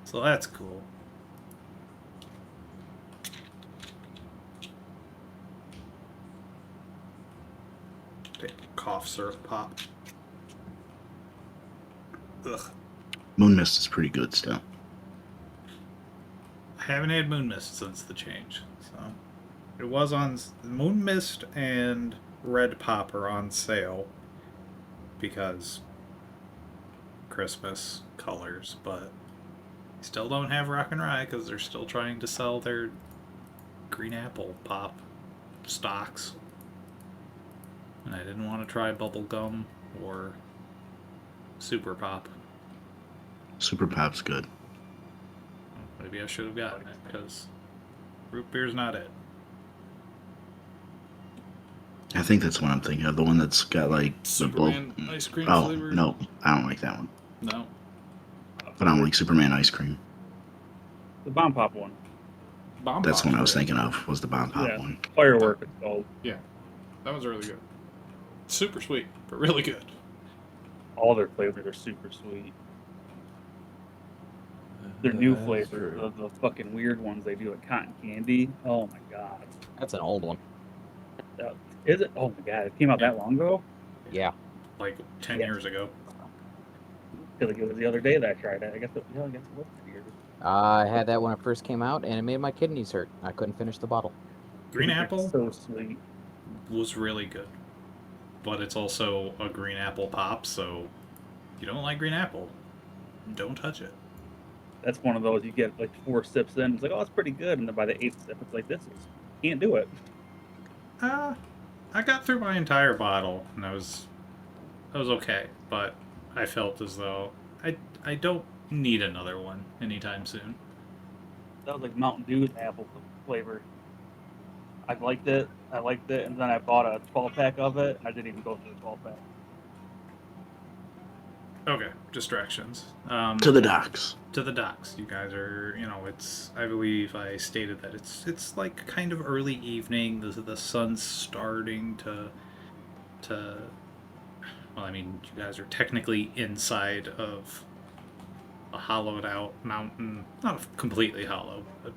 So that's cool. Take a cough syrup pop. Ugh. Moon Mist is pretty good still. I haven't had Moon Mist since the change. So it was on Moon Mist and Red Pop are on sale because Christmas colors, but still don't have Rock and Rye because they're still trying to sell their green apple pop stocks. And I didn't want to try bubblegum or Super Pop. Super Pop's good. Maybe I should have gotten it because root beer's not it. I think that's what I'm thinking of. The one that's got like Superman ice cream Oh flavor? no, I don't like that one. No. But I don't like Superman ice cream. The Bomb Pop one. Bomb That's Pop's what I was really thinking good. of. Was the Bomb Pop Yeah. one? Firework, it's called. Yeah, that was really good. Super sweet, but really good. All their flavors are super sweet. Their new flavor, the fucking weird ones they do at cotton candy. Oh my god. That's an old one. Is it? Oh my god, it came out that long ago? Yeah. Like 10 Yeah. years ago. I feel like it was the other day that I tried it. I guess it was weird. I had that when it first came out, and it made my kidneys hurt. I couldn't finish the bottle. Green It's apple so sweet. was really good, but it's also a green apple pop, so if you don't like green apple, don't touch it. That's one of those you get like 4 sips in. It's like, oh, it's pretty good, and then by the 8th sip, it's like, can't do it. I got through my entire bottle, and I was okay, but I felt as though I don't need another one anytime soon. That was like Mountain Dew's apple flavor. I liked it, and then I bought a 12-pack of it, and I didn't even go through the 12-pack. Okay, distractions. To the docks. To the docks. You guys are, it's. I believe I stated that it's like kind of early evening. The sun's starting to. Well, I mean, you guys are technically inside of a hollowed out mountain, not completely hollow, but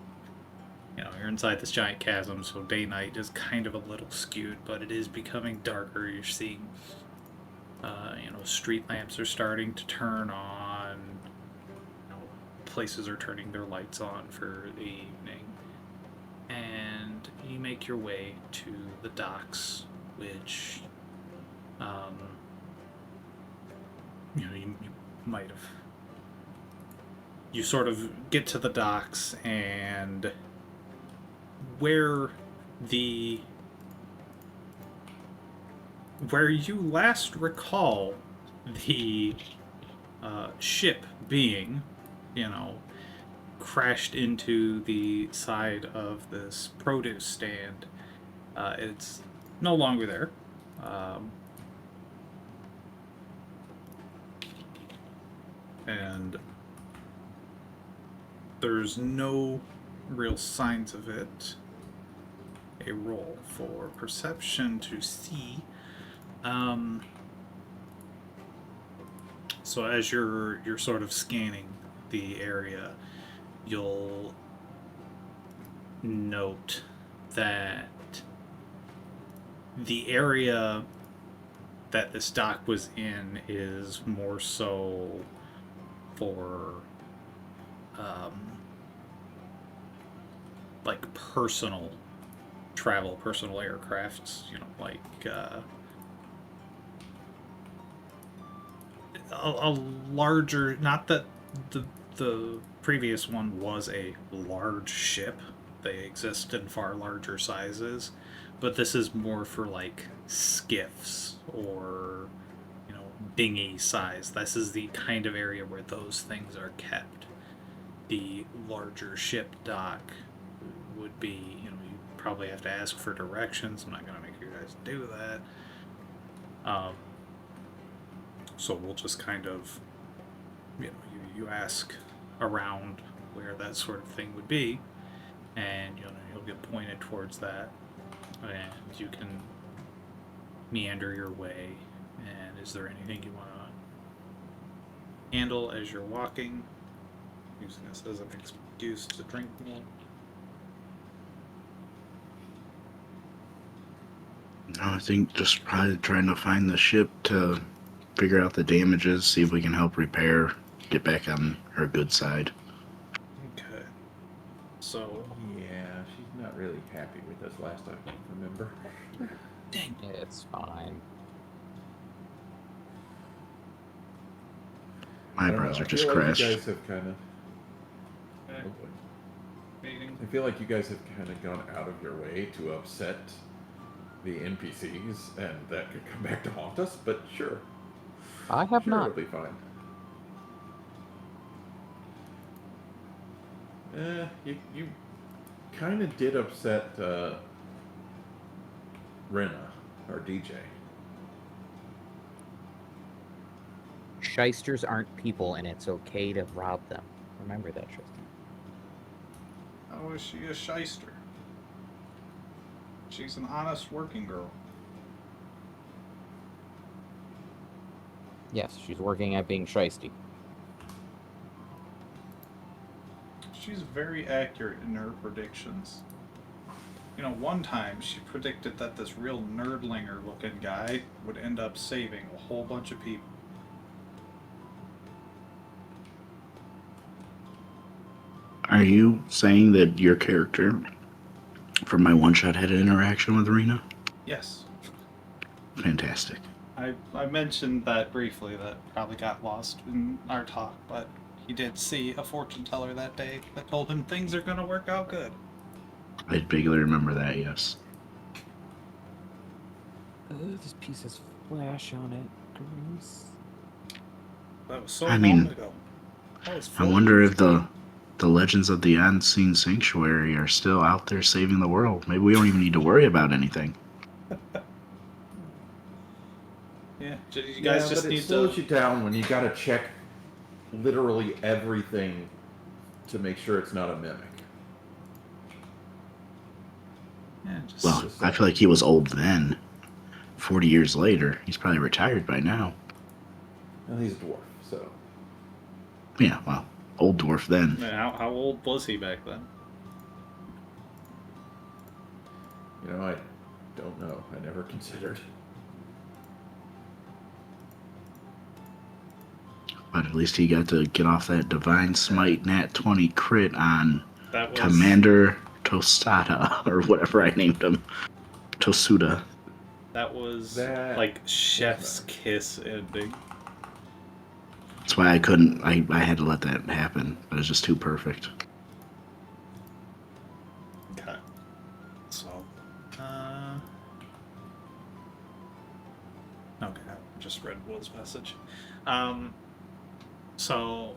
you're inside this giant chasm. So day night is kind of a little skewed, but it is becoming darker. You're seeing. Street lamps are starting to turn on. Places are turning their lights on for the evening. And you make your way to the docks, which, you might have. You sort of get to the docks, and where you last recall the ship being, crashed into the side of this produce stand, it's no longer there. And there's no real signs of it. A roll for perception to see. So as you're sort of scanning the area, you'll note that the area that this dock was in is more so for like personal travel, personal aircrafts, like a larger, not that the previous one was a large ship, they exist in far larger sizes, but this is more for like skiffs or dinghy size. This is the kind of area where those things are kept. The larger ship dock would be, you probably have to ask for directions. I'm not going to make you guys do that. So we'll just kind of, you ask around where that sort of thing would be, and you'll get pointed towards that, and you can meander your way. And is there anything you want to handle as you're walking? You using this as an excuse to drink more. No, I think just probably trying to find the ship to figure out the damages, see if we can help repair, get back on her good side. Okay. So, Yeah, she's not really happy with us last I can remember. dang. It's fine. My I don't browser know. I just feel like crashed. you guys have kind of. Okay. Oh boy. Meeting. I feel like you guys have kind of gone out of your way to upset the NPCs, and that could come back to haunt us. But sure, I have sure, not. it'll be fine. You kind of did upset Rena, our DJ. Shysters aren't people, and it's okay to rob them. Remember that, Tristan. How is she a shyster? She's an honest working girl. Yes, she's working at being shysty. She's very accurate in her predictions. You know, one time she predicted that this real nerdlinger looking guy would end up saving a whole bunch of people. Are you saying that your character from my one-shot had an interaction with Rena? Yes. Fantastic. I mentioned that briefly, that probably got lost in our talk, but he did see a fortune teller that day that told him things are going to work out good. I vaguely remember that, yes. This piece has flash on it. Gross. That was so I long mean, ago. That was I 4 wonder years if ago. the legends of the Unseen Sanctuary are still out there saving the world. Maybe we don't even need to worry about anything. Yeah, you guys just but it need slows to... you down when you got to check literally everything to make sure it's not a mimic. Yeah, just... Well, I feel like he was old then. 40 years later, he's probably retired by now. Well, he's a dwarf, so. Yeah, well, old dwarf then. How old was he back then? You know, I don't know. I never considered. But at least he got to get off that Divine Smite Nat 20 crit on That was... Commander Tostada, or whatever I named him. Tosuda. That was That like was chef's nice. kiss ending. That's why I couldn't, I had to let that happen. It was just too perfect. Okay. So, okay, I just read Will's message. So,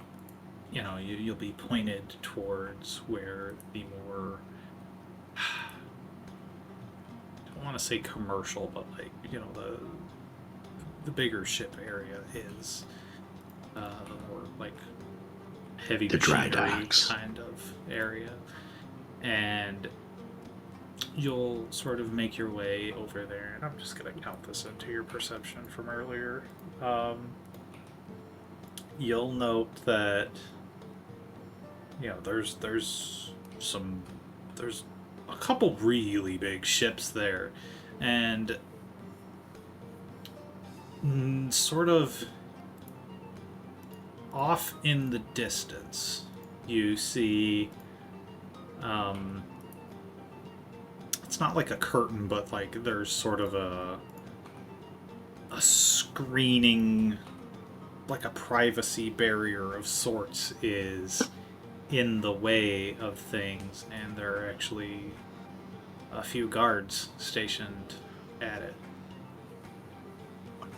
you know, you'll be pointed towards where the more, I don't want to say commercial, but like, you know, the bigger ship area is, the more like heavy The dry machinery docks. kind of area. And you'll sort of make your way over there, and I'm just going to count this into your perception from earlier. You'll note that, you know, there's a couple really big ships there, and sort of off in the distance you see, it's not like a curtain, but like there's sort of a screening, like a privacy barrier of sorts is in the way of things, and there are actually a few guards stationed at it.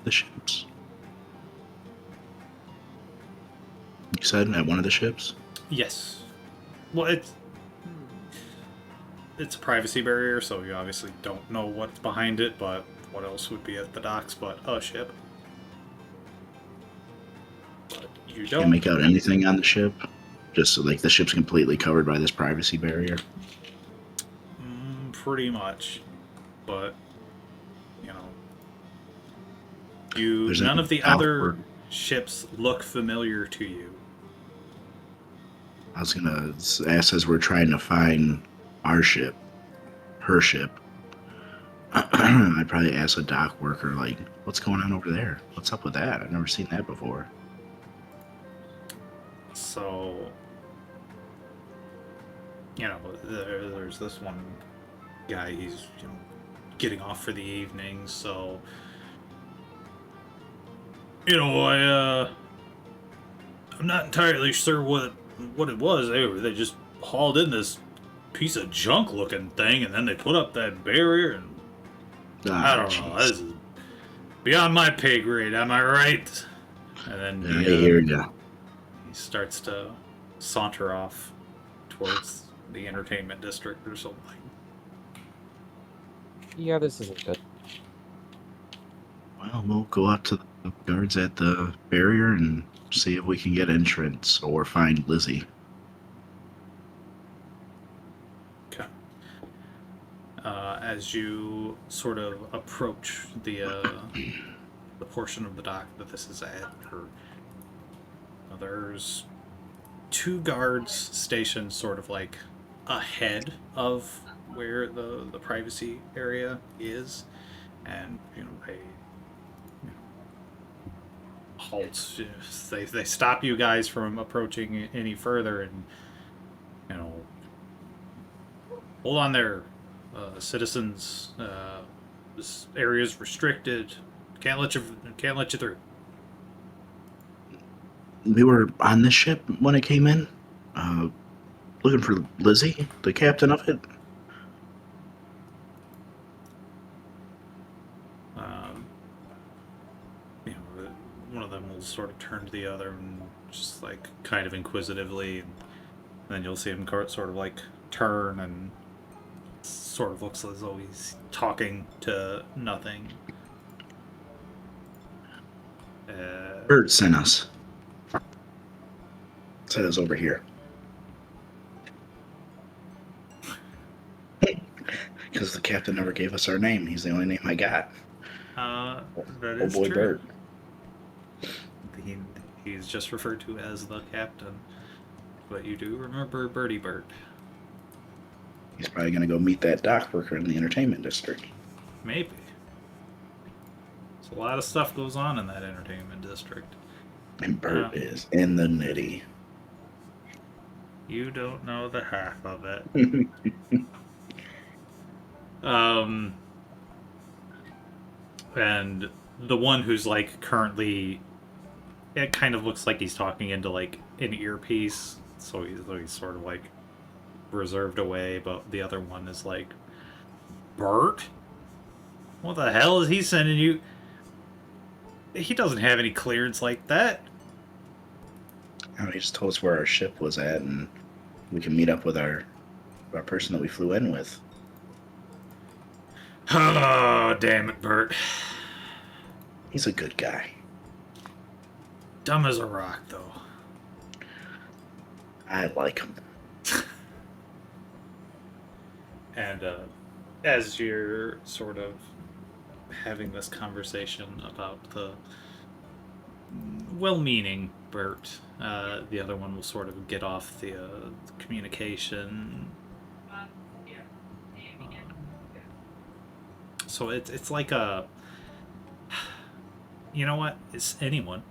The ships. You said at one of the ships? Yes. Well, it's a privacy barrier, so you obviously don't know what's behind it, but what else would be at the docks but a ship? But you Can't don't. make out anything on the ship. Just so, like, the ship's completely covered by this privacy barrier. Pretty much. But, you know, There's none an of the other outward- ships look familiar to you. I was gonna ask as we're trying to find our ship, her ship. I'd probably ask a dock worker, like, what's going on over there? What's up with that? I've never seen that before. So, there's this one guy. He's getting off for the evening. So, I'm not entirely sure what it was. They just hauled in this piece of junk looking thing, and then they put up that barrier, and I don't know. This is beyond my pay grade. Am I right? And then I hear ya. he starts to saunter off towards the entertainment district or something. Yeah, this isn't good. Well, we'll go up to the guards at the barrier and see if we can get entrance or find Lizzie. Okay. As you sort of approach the portion of the dock that this is at, there's two guards stationed sort of like ahead of where the privacy area is, and they halt. They stop you guys from approaching any further, and hold on there, citizens. This area is restricted. Can't let you through. We were on this ship when it came in, looking for Lizzie, the captain of it. One of them will sort of turn to the other and just like kind of inquisitively, and then you'll see him sort of like turn and sort of looks as though he's talking to nothing. Bert sent us. Said it was over here. Because the captain never gave us our name. He's the only name I got. That Oh is boy, true. Bert. He's just referred to as the captain, but you do remember Birdie Bert. He's probably going to go meet that dock worker in the entertainment district. Maybe. So a lot of stuff goes on in that entertainment district. And Bert is in the nitty. You don't know the half of it. And the one who's like currently, it kind of looks like he's talking into like an earpiece, so he's sort of like reserved away, but the other one is like, Bert? What the hell is he sending you? He doesn't have any clearance like that. Oh, he just told us where our ship was at, and we can meet up with our person that we flew in with. Oh, damn it, Bert. He's a good guy. Dumb as a rock, though. I like him. And as you're sort of having this conversation about the well-meaning Bert, the other one will sort of get off the communication. So it's like a, you know what? It's anyone,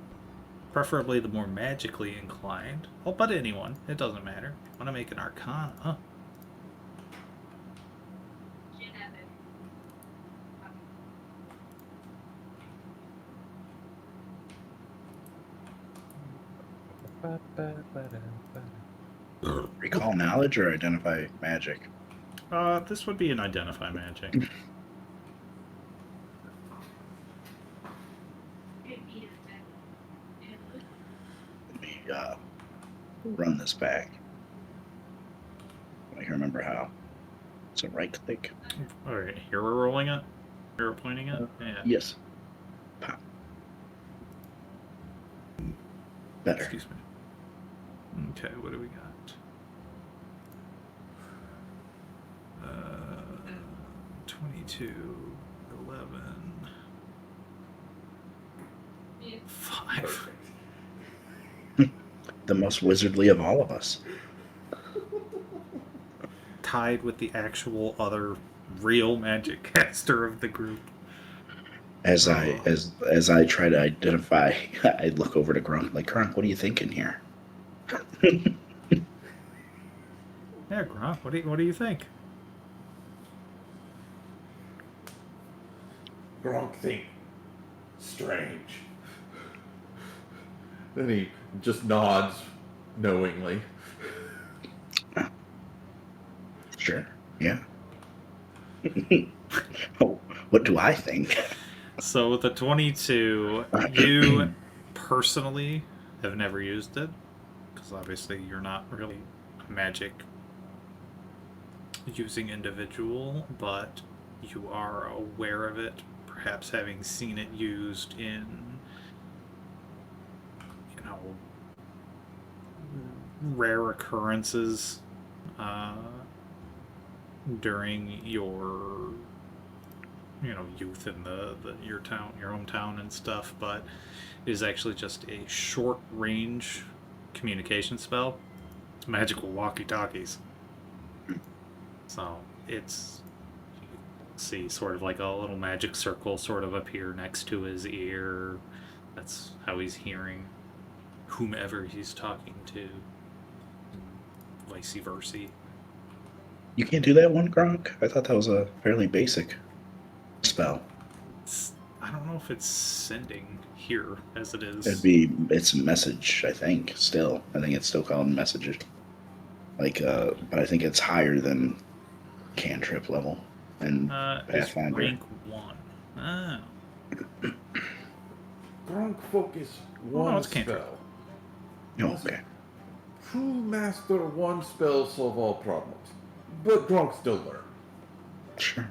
preferably the more magically inclined. Oh, but anyone. It doesn't matter. Want to make an Arcana? Huh? Recall knowledge or identify magic? This would be an identify magic. Let me run this back. I can remember how. So right click. All right, here we're rolling it. Here we're pointing it. Yeah. Yes. Pop. Better. Excuse me. Okay, what do we got? 22, 11, 5. The most wizardly of all of us. tied with the actual other real magic caster of the group. As Oh. as I try to identify, I look over to Grunk, like, Grunk, what are you thinking here? Yeah, Gronk, what do you think? Gronk think strange. Then he just nods knowingly. Sure, yeah. Oh, what do I think? So with the 22, you personally have never used it, because obviously you're not really a magic using individual, but you are aware of it, perhaps having seen it used in, you know, rare occurrences during your, youth in your town, your hometown and stuff. But it is actually just a short range communication spell. It's magical walkie-talkies. So it's, you see sort of like a little magic circle sort of appear next to his ear. That's how he's hearing whomever he's talking to, and vice versa. You can't do that one, Gronk? I thought that was a fairly basic spell. I don't know if it's sending here as it is. It's a message, I think, still. I think it's still called messages. Like, but I think it's higher than cantrip level and It's Pathfinder. rank 1. Oh. Gronk focus no, one it's cantrip. spell. Oh, okay. True master one spell solve all problems. But Gronk still learn. Sure.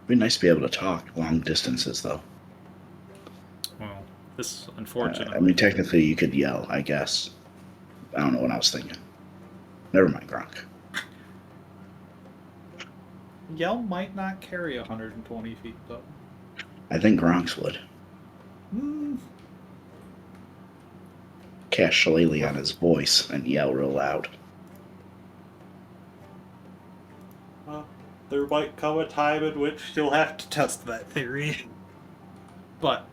Be nice to be able to talk long distances, though. Well, this, unfortunately... I mean, technically, you could yell, I guess. I don't know what I was thinking. Never mind, Gronk. Yell might not carry 120 feet, though. I think Gronk's would. Cast Shillelagh on his voice and yell real loud. Well, there might come a time in which you'll have to test that theory. But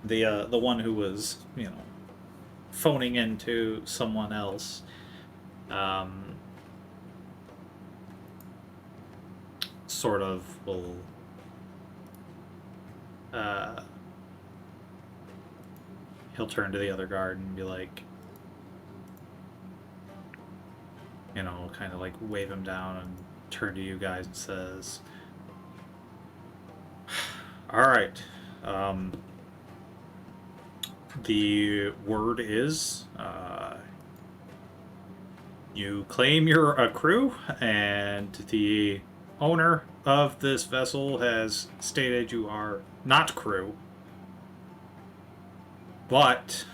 the one who was, phoning into someone else, sort of will he'll turn to the other guard and be like, kind of like wave him down and turn to you guys and says, alright, the word is, you claim you're a crew, and the owner of this vessel has stated you are not crew, but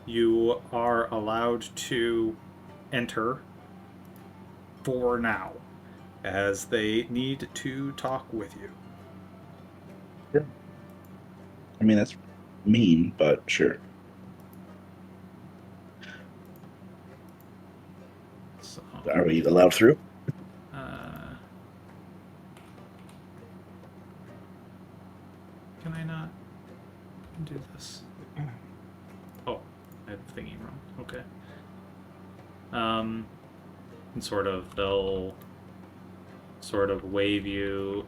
you are allowed to enter for now, as they need to talk with you. I mean, that's mean, but sure. So, Are we allowed through? can I not do this? Oh, I have the thingy wrong. Okay. And they'll sort of wave you.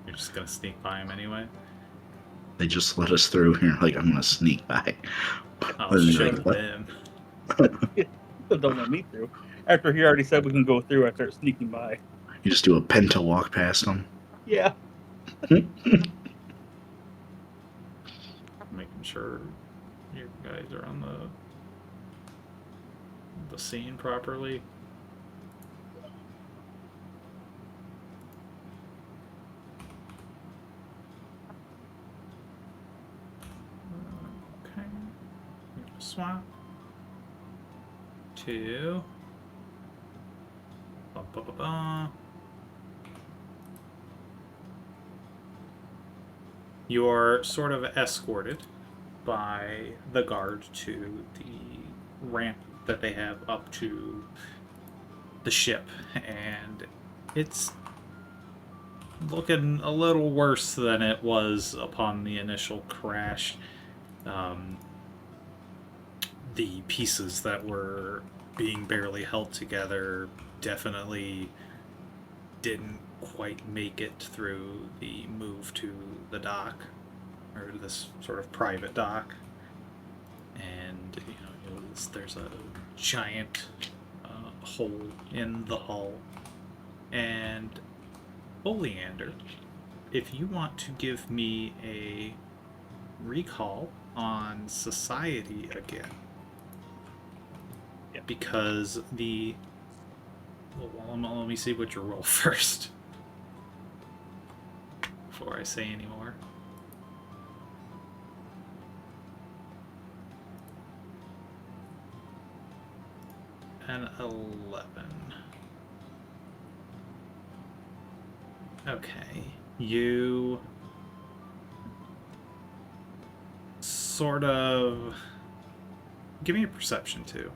You're just gonna sneak by him anyway. They just let us through here. Like, I'm gonna sneak by. I'll show them. Don't let me through. After he already said we can go through, I start sneaking by. You just do a penta walk past them. Yeah. Making sure you guys are on the scene properly. Okay. Swap to You're sort of escorted by the guard to the ramp that they have up to the ship, and it's looking a little worse than it was upon the initial crash. The pieces that were being barely held together definitely didn't quite make it through the move to the dock, or this sort of private dock. And there's a giant hole in the hull. And Oleander, if you want to give me a recall on society again, Yep. because let me see what you roll first before I say any more. An 11. Okay, you sort of give me a perception too.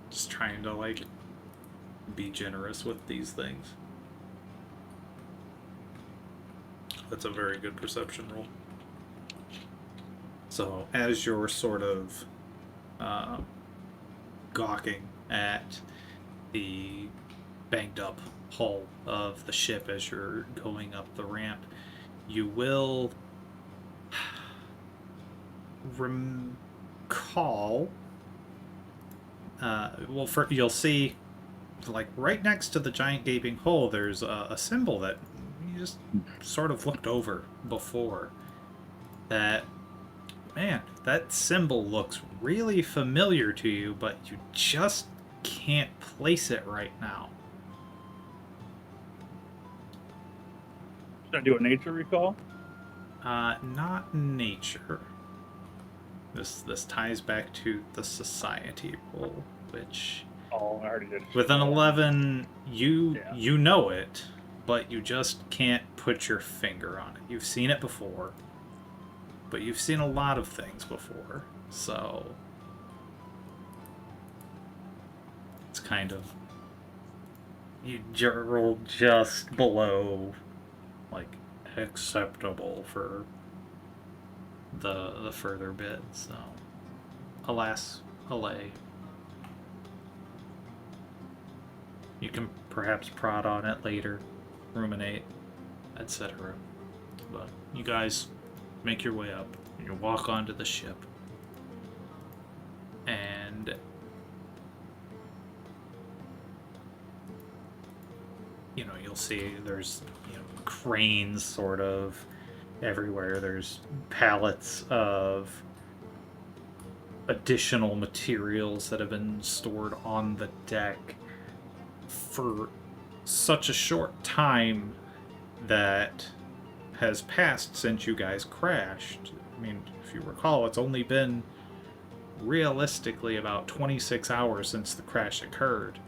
Just trying to like be generous with these things. That's a very good perception roll. So as you're sort of gawking at the banged up hull of the ship as you're going up the ramp, you will recall you'll see, like, right next to the giant gaping hole, there's a symbol that you just sort of looked over before. That symbol looks really familiar to you, but you just can't place it right now. Should I do a nature recall? Not nature. This ties back to the society roll, which Oh, I already did. with an 11, you Yeah. know it, but you just can't put your finger on it. You've seen it before, but you've seen a lot of things before, so it's kind of, you roll just below, like, acceptable for the further bit, so alas, allay. You can perhaps prod on it later, ruminate, etc. But you guys make your way up. You walk onto the ship, and you'll see there's cranes sort of everywhere. There's pallets of additional materials that have been stored on the deck for such a short time that has passed since you guys crashed. I mean, if you recall, it's only been realistically about 26 hours since the crash occurred.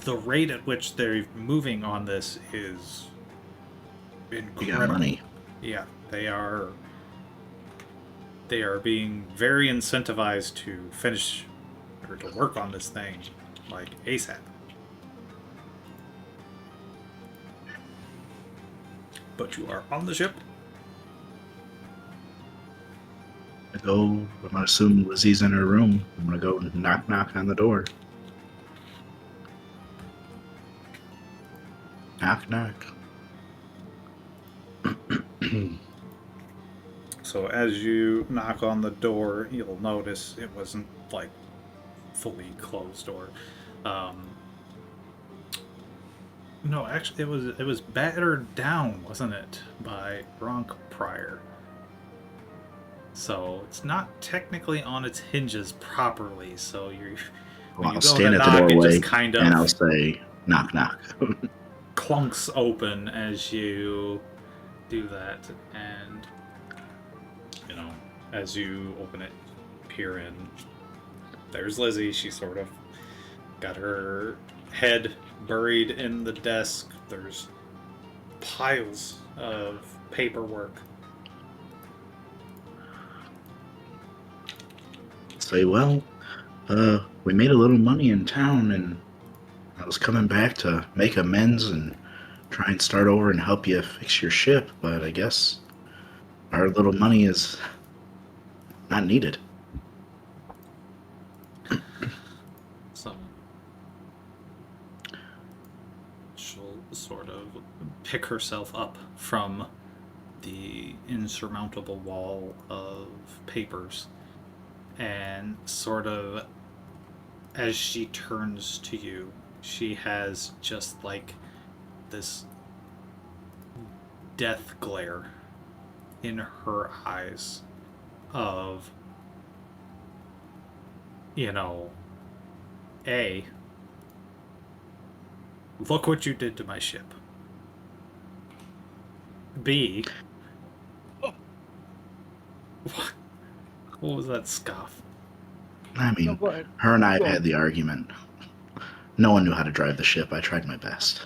The rate at which they're moving on this is incredible. You got money. Yeah, they are being very incentivized to finish or to work on this thing like ASAP. But you are on the ship. I'm gonna assume Lizzie's in her room. I'm gonna go knock on the door. Knock. So as you knock on the door, you'll notice it wasn't like fully closed or no, actually it was battered down, wasn't it, by Bronk prior. So it's not technically on its hinges properly, so Well, you I'll go stand to at the knock, it doorway just kind of and I'll say, knock. clunks open as you do that, and as you open it, peer in, there's Lizzie. She sort of got her head buried in the desk. There's piles of paperwork say, well, we made a little money in town, and I was coming back to make amends and try and start over and help you fix your ship, but I guess our little money is not needed. So she'll sort of pick herself up from the insurmountable wall of papers and sort of, as she turns to you, she has just like this death glare in her eyes of, you know, A, look what you did to my ship. B, what was that scoff? I No, mean, go ahead. her and I have Go had ahead. the argument. No one knew how to drive the ship. I tried my best.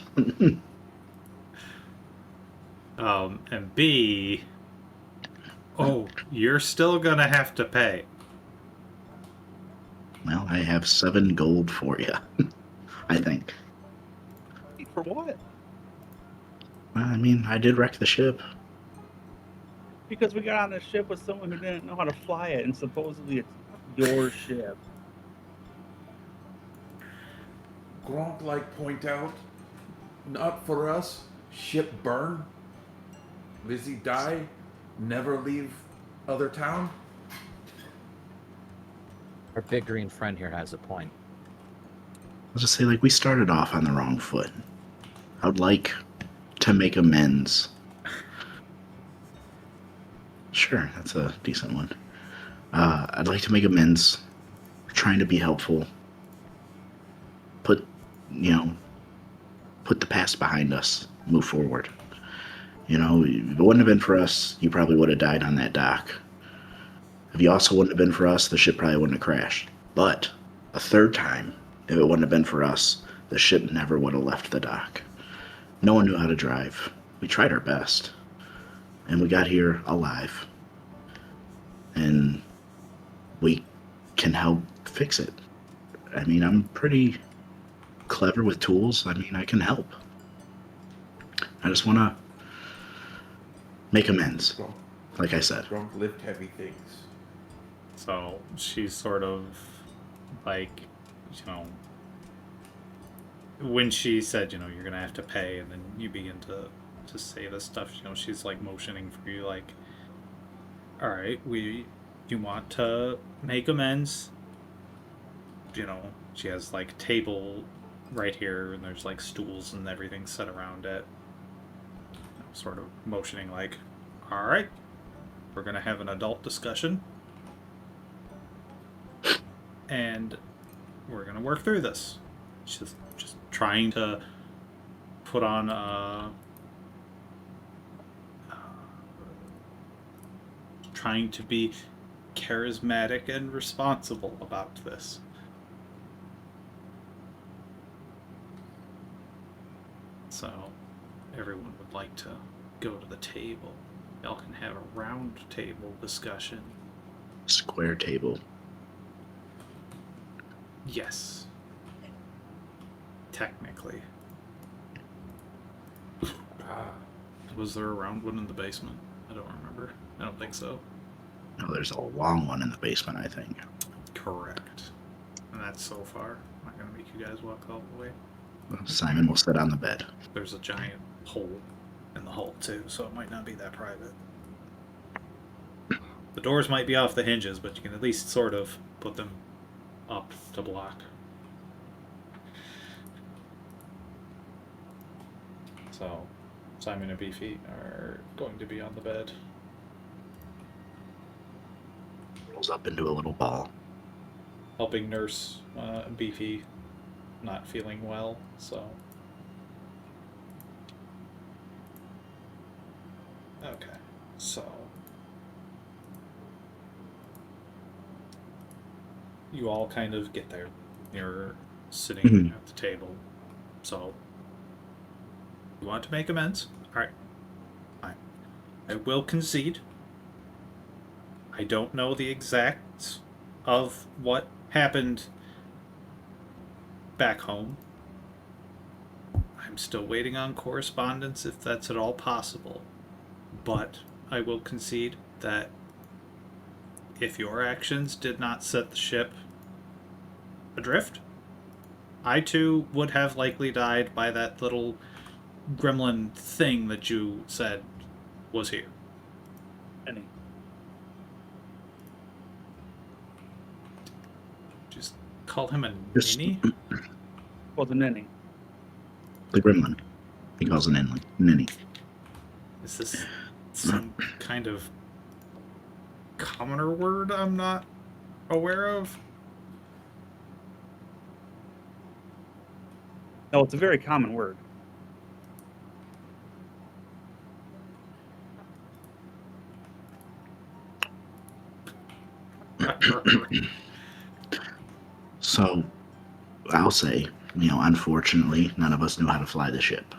And B, oh, you're still gonna have to pay. Well, I have 7 gold for you, I think. For what? Well, I mean, I did wreck the ship. Because we got on a ship with someone who didn't know how to fly it, and supposedly it's your ship. Gronk like point out, not for us, ship burn, Lizzie die, never leave other town. Our big green friend here has a point. I'll just say, like, we started off on the wrong foot. I would like to make amends. Sure, that's a decent one. I'd like to make amends. We're trying to be helpful. Put the past behind us. Move forward. You know, if it wouldn't have been for us, you probably would have died on that dock. If you also wouldn't have been for us, the ship probably wouldn't have crashed. But a third time, if it wouldn't have been for us, the ship never would have left the dock. No one knew how to drive. We tried our best. And we got here alive. And we can help fix it. I mean, I'm pretty clever with tools. I mean, I can help. I just want to make amends, Gronk, like I said. Gronk lift heavy things. So she's sort of like, you know, when she said, you know, you're gonna have to pay, and then you begin to say this stuff, you know, she's like motioning for you, like, all right, you want to make amends, you know. She has like table right here, and there's like stools and everything set around it, sort of motioning like, all right, we're gonna have an adult discussion, and we're gonna work through this. She's just trying to put on trying to be charismatic and responsible about this. So everyone would like to go to the table. Y'all can have a round table discussion. Square table. Yes. Technically. Was there a round one in the basement? I don't remember. I don't think so. No, there's a long one in the basement, I think. Correct. And that's so far. I'm not going to make you guys walk all the way. Simon will sit on the bed. There's a giant hole in the hull, too, so it might not be that private. The doors might be off the hinges, but you can at least sort of put them up to block. So, Simon and Beefy are going to be on the bed. Rolls up into a little ball. Helping nurse Beefy not feeling well, so. Okay, so. You all kind of get there. You're sitting at the table. So, you want to make amends? Alright. Fine. I will concede. I don't know the exact of what happened back home. I'm still waiting on correspondence if that's at all possible. But I will concede that if your actions did not set the ship adrift, I too would have likely died by that little gremlin thing that you said was here. Any. Just call him a Just- ninny? Wasn't any. The gremlin. He calls an ninny. Is this some kind of commoner word I'm not aware of? No, it's a very common word. So, I'll say, unfortunately, none of us knew how to fly the ship.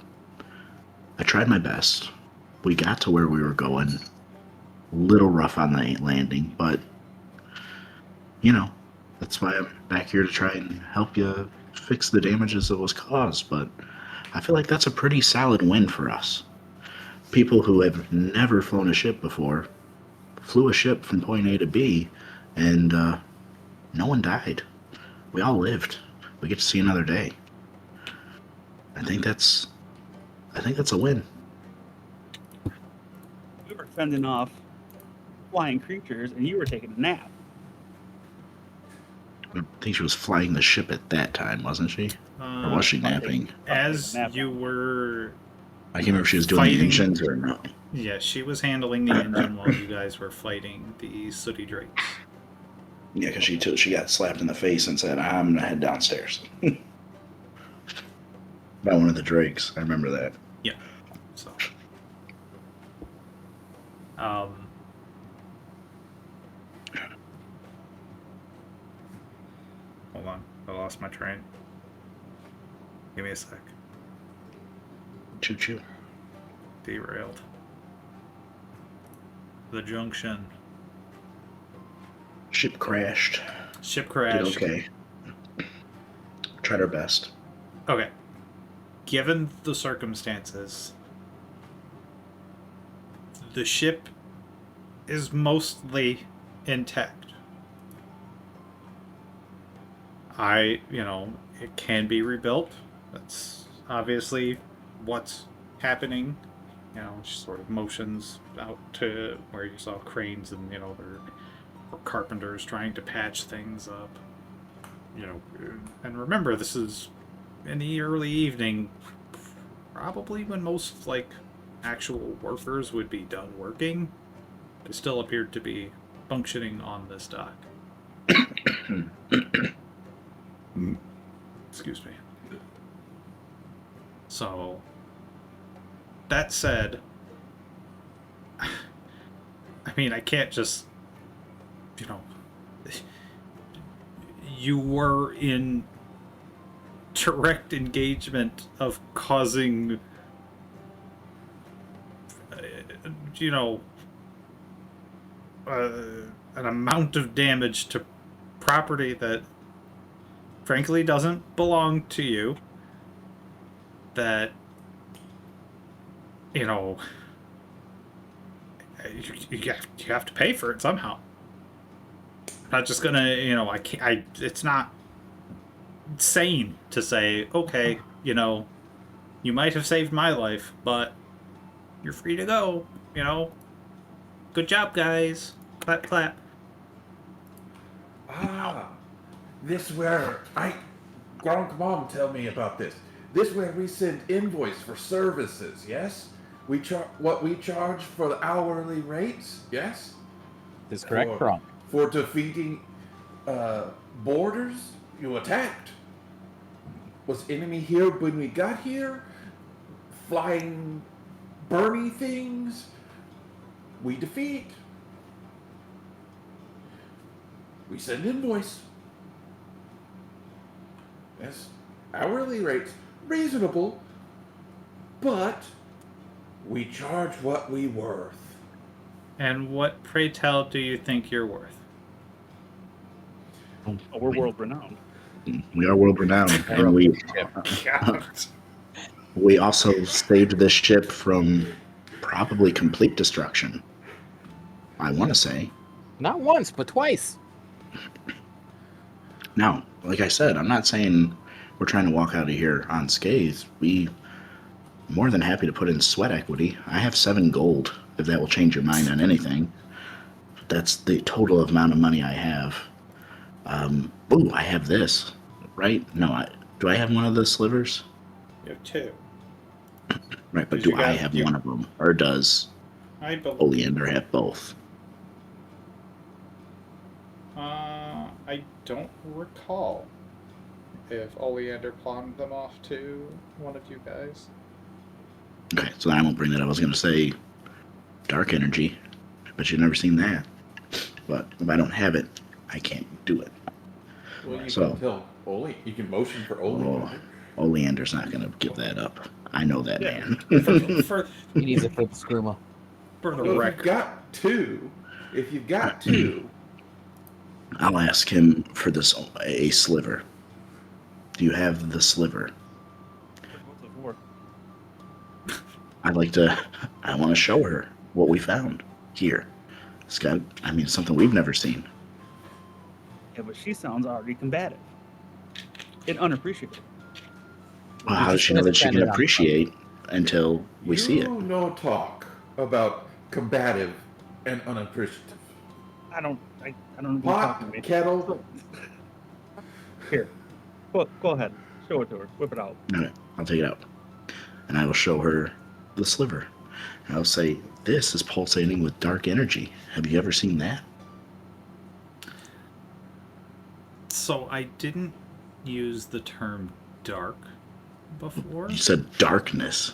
I tried my best. We got to where we were going. A little rough on the landing, but, that's why I'm back here to try and help you fix the damages that was caused. But I feel like that's a pretty solid win for us. People who have never flown a ship before flew a ship from point A to B, and no one died. We all lived. We get to see another day. I think that's a win. We were fending off flying creatures, and you were taking a nap. I think she was flying the ship at that time, wasn't she? Or was she napping? As you were... I can't remember if she was doing the fighting- engines or not. Yeah, she was handling the engine while you guys were fighting the sooty drakes. Yeah, because she got slapped in the face and said, "I'm gonna head downstairs." By one of the drakes. I remember that. So, hold on, I lost my train. Give me a sec. Choo choo. Derailed. The junction. Ship crashed. Ship Did crashed. okay. Tried our best. Okay. Given the circumstances, the ship is mostly intact. It can be rebuilt. That's obviously what's happening. Just sort of motions out to where you saw cranes and, there were carpenters trying to patch things up. And remember, this is in the early evening, probably when most, actual workers would be done working. They still appeared to be functioning on this dock. Excuse me. So, that said, I can't just, you were in direct engagement of causing, an amount of damage to property that frankly doesn't belong to you. That, you have to pay for it somehow. Not just gonna, it's not sane to say, okay, you might have saved my life, but you're free to go, Good job, guys. Clap, clap. This where Gronk Mom tell me about this. This where we send invoice for services, yes? We what we charge for the hourly rates, yes? Is correct, For- Kronk. For defeating borders you attacked. Was enemy here when we got here? Flying Bernie things? We defeat. We send invoice. Yes, hourly rates reasonable, but we charge what we worth. And what, pray tell, do you think you're worth? Oh, we're world renowned. We are world renowned, We're a and big ship. we also saved this ship from probably complete destruction. I want to say. Not once, but twice. Now, like I said, I'm not saying we're trying to walk out of here unscathed. We more than happy to put in sweat equity. I have 7 gold, if that will change your mind on anything. That's the total amount of money I have. Ooh, I have this, right? No, do I have one of the slivers? You have 2. Right, but Did do you I got- have you- one of them, or does I believe. Oleander have both? I don't recall if Oleander pawned them off to one of you guys. Okay, so I won't bring that up. I was gonna say dark energy, but you've never seen that. But if I don't have it, I can't do it. Well, you So- can tell Ole. You can motion for Oh, Ole. Oleander's not gonna give that up. I know that Yeah. man. For He needs it for the skooma. the Well, if you've record, got two, I'll ask him for this a sliver. Do you have the sliver? What's it for? I want to show her what we found here. It's got, I mean, something we've never seen. Yeah, but she sounds already combative and unappreciative. Well, how does she know that she can appreciate until we see it? You no talk about combative and unappreciative. I don't know what you're talking to me. Pot, kettle, Here, go ahead. Show it to her. Whip it out. Okay, I'll take it out. And I will show her the sliver. And I'll say, this is pulsating with dark energy. Have you ever seen that? so I didn't use the term dark before. You said darkness.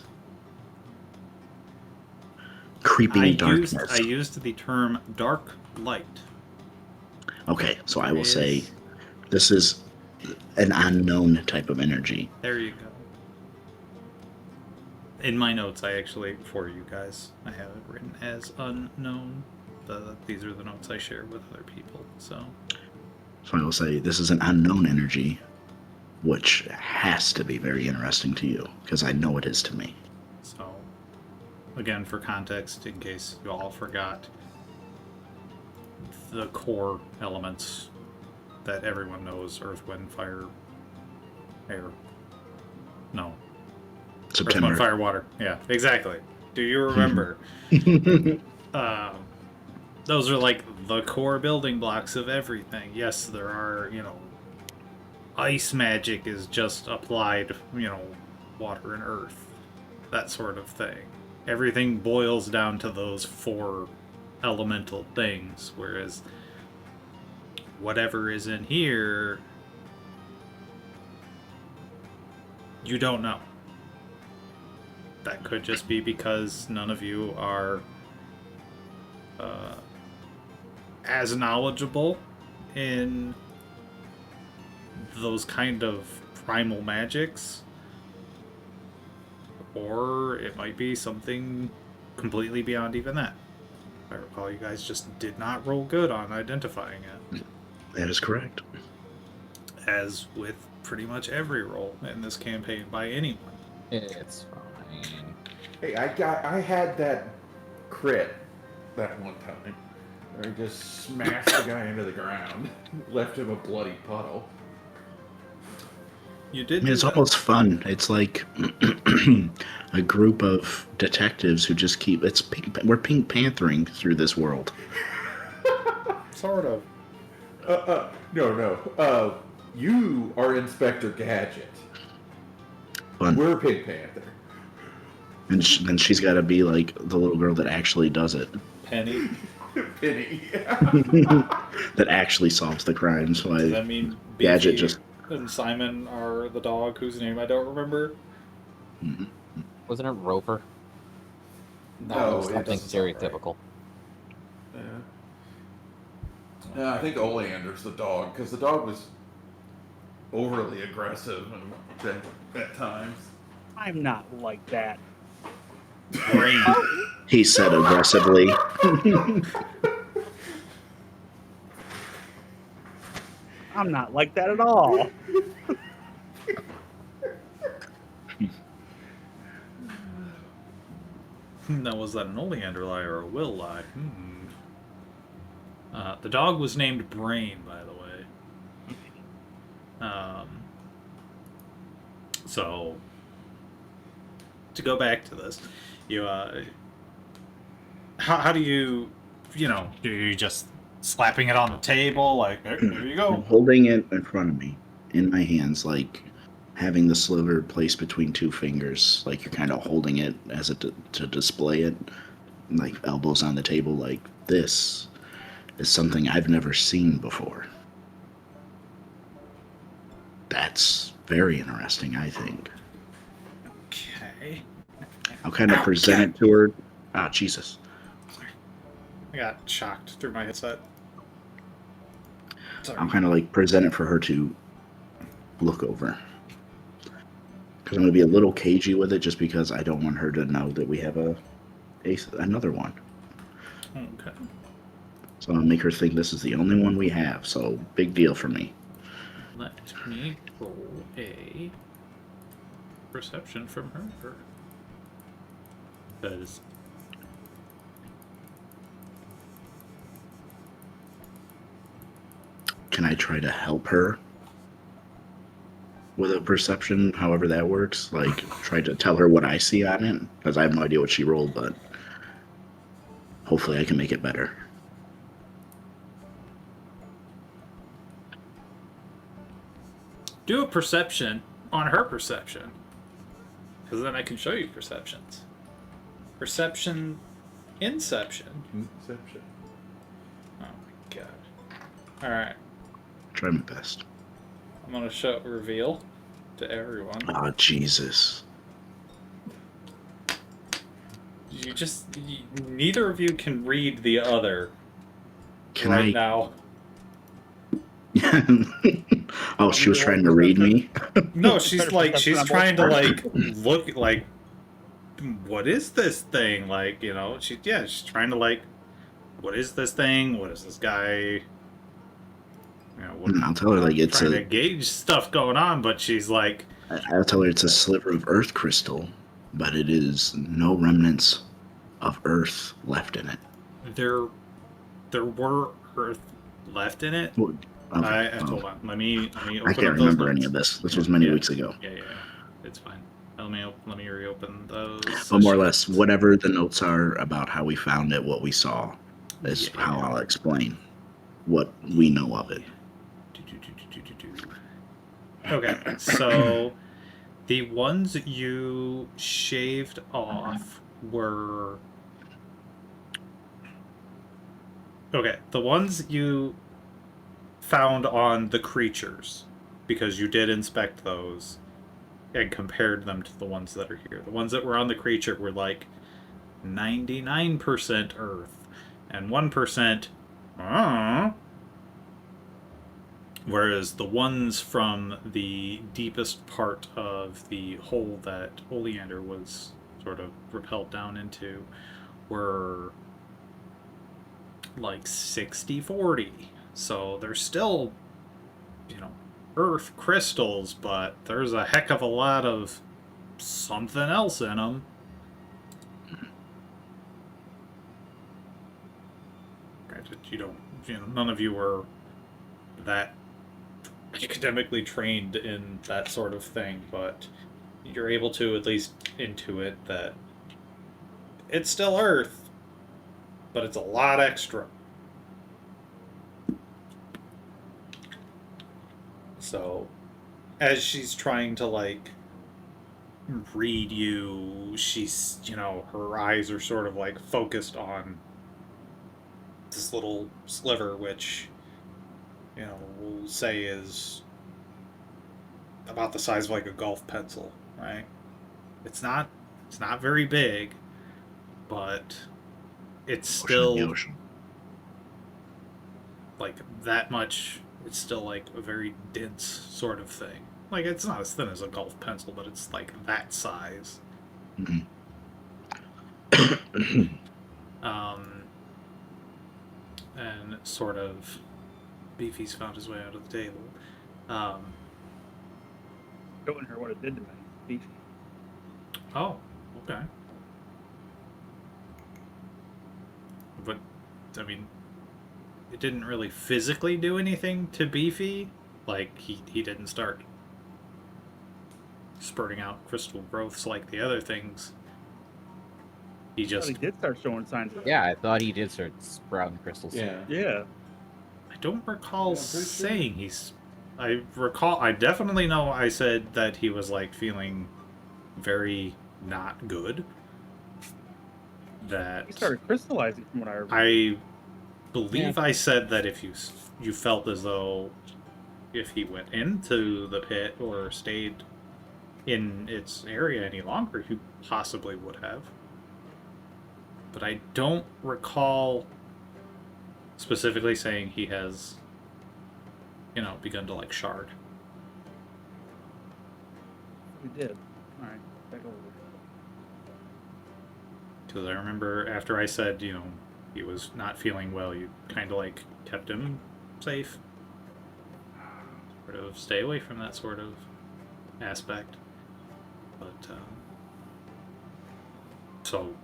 Creeping darkness. I used the term dark light. Okay, so I will Is- say this is an unknown type of energy. There you go. In my notes, I actually, for you guys, I have it written as unknown. These are the notes I share with other people. So So I will say this is an unknown energy, which has to be very interesting to you, because I know it is to me. So, again, for context, in case you all forgot, the core elements that everyone knows: earth, wind, fire, air. No, earth, September. wind, fire, water. Yeah, exactly. Do you remember? Those are like the core building blocks of everything. Yes, there are, ice magic is just applied, water and earth, that sort of thing. Everything boils down to those 4 elemental things, whereas whatever is in here, you don't know. That could just be because none of you are as knowledgeable in those kind of primal magics, or it might be something completely beyond even that. I recall you guys just did not roll good on identifying it, That is correct. as with pretty much every roll in this campaign by anyone. It's fine. Hey, I had that crit that one time. Where he just smashed the guy into the ground, left him a bloody puddle. You I did. mean, it's do that. almost fun. It's like a group of detectives who just keep. We're Pink Panthering through this world. Sort of. No. You are Inspector Gadget. Fun. We're Pink Panther. And then she's got to be like the little girl that actually does it, Penny. Penny. that actually solves the crimes. Does that Why mean Gadget Beefy just. and Simon are the dog whose name I don't remember? Mhm. Wasn't it Roper? No, it Something doesn't sound right. stereotypical. Yeah, I think Oleander's the dog, because the dog was overly aggressive at times. I'm not like that. Brain. He said aggressively. I'm not like that at all. Now, was that an Oleander lie or a Will lie? The dog was named Brain, by the way. So, to go back to this, you, how do you, do you just slapping it on the table, like, there you I'm go? holding it in front of me, in my hands, like having the sliver placed between two fingers, like you're kind of holding it as to display it, like elbows on the table, like this is something I've never seen before. That's very interesting, I think. Okay. I'll kind of present it to her. Ah, Jesus. I got shocked through my headset. Sorry. I'll kind of like present it for her to look over. Because I'm going to be a little cagey with it just because I don't want her to know that we have another one. Okay. So I'll make her think this is the only one we have. So big deal for me. Let me roll a perception from her. Because Can I try to help her with a perception, however that works? Like, try to tell her what I see on it? Because I have no idea what she rolled, but hopefully I can make it better. do a perception on her perception. Because then I can show you perceptions. Perception, Inception. Inception. Oh my god. Alright. Try my best. I'm going to show reveal to everyone. Oh, Jesus. Neither of you can read the other Can right I? now. Oh, she was trying to read me? No, she's trying to look like, what is this thing? Like, she's trying to like, what is this thing? What is this guy? I'll tell her like it's trying to gauge stuff going on, but she's like, I'll tell her it's a sliver of earth crystal, but it is no remnants of earth left in it. there were earth left in it. Okay, Hold on. Let me open I up can't those remember notes. any of this. This was many weeks ago. Yeah. It's fine. Let me reopen those. But more or less, whatever the notes are about how we found it, what we saw, is Yeah. how I'll explain what we know of it. Okay, so the ones you shaved off were... Okay, the ones you found on the creatures, because you did inspect those and compared them to the ones that are here. The ones that were on the creature were like 99% earth and 1%... Whereas the ones from the deepest part of the hole that Oleander was sort of repelled down into were like 60-40. So they're still, earth crystals, but there's a heck of a lot of something else in them. Granted, none of you were that academically trained in that sort of thing, but you're able to at least intuit that it's still Earth, but it's a lot extra. So, as she's trying to, like, read you, she's, her eyes are sort of, like, focused on this little sliver, which... we'll say is about the size of like a golf pencil, right? It's not very big, but it's still like that much. It's still like a very dense sort of thing. Like, it's not as thin as a golf pencil, but it's like that size. Mm-hmm. And sort of Beefy's found his way out of the table. Showing her what it did to me. Beefy. Oh, okay. But, I mean, it didn't really physically do anything to Beefy. Like, he didn't start spurting out crystal growths like the other things. He I thought just... he did start showing signs of Yeah, I thought he did start sprouting crystals. Yeah. Yeah. I don't recall Yeah, I'm pretty sure. saying he's... I definitely know I said that he was, like, feeling very not good. That... He started crystallizing from what I remember. I believe I said that if you felt as though if he went into the pit or stayed in its area any longer, he possibly would have. But I don't recall specifically saying he has, begun to, like, shard. He did. Alright, back over. Because I remember after I said, he was not feeling well, you kind of, like, kept him safe. Sort of stay away from that sort of aspect. But, so...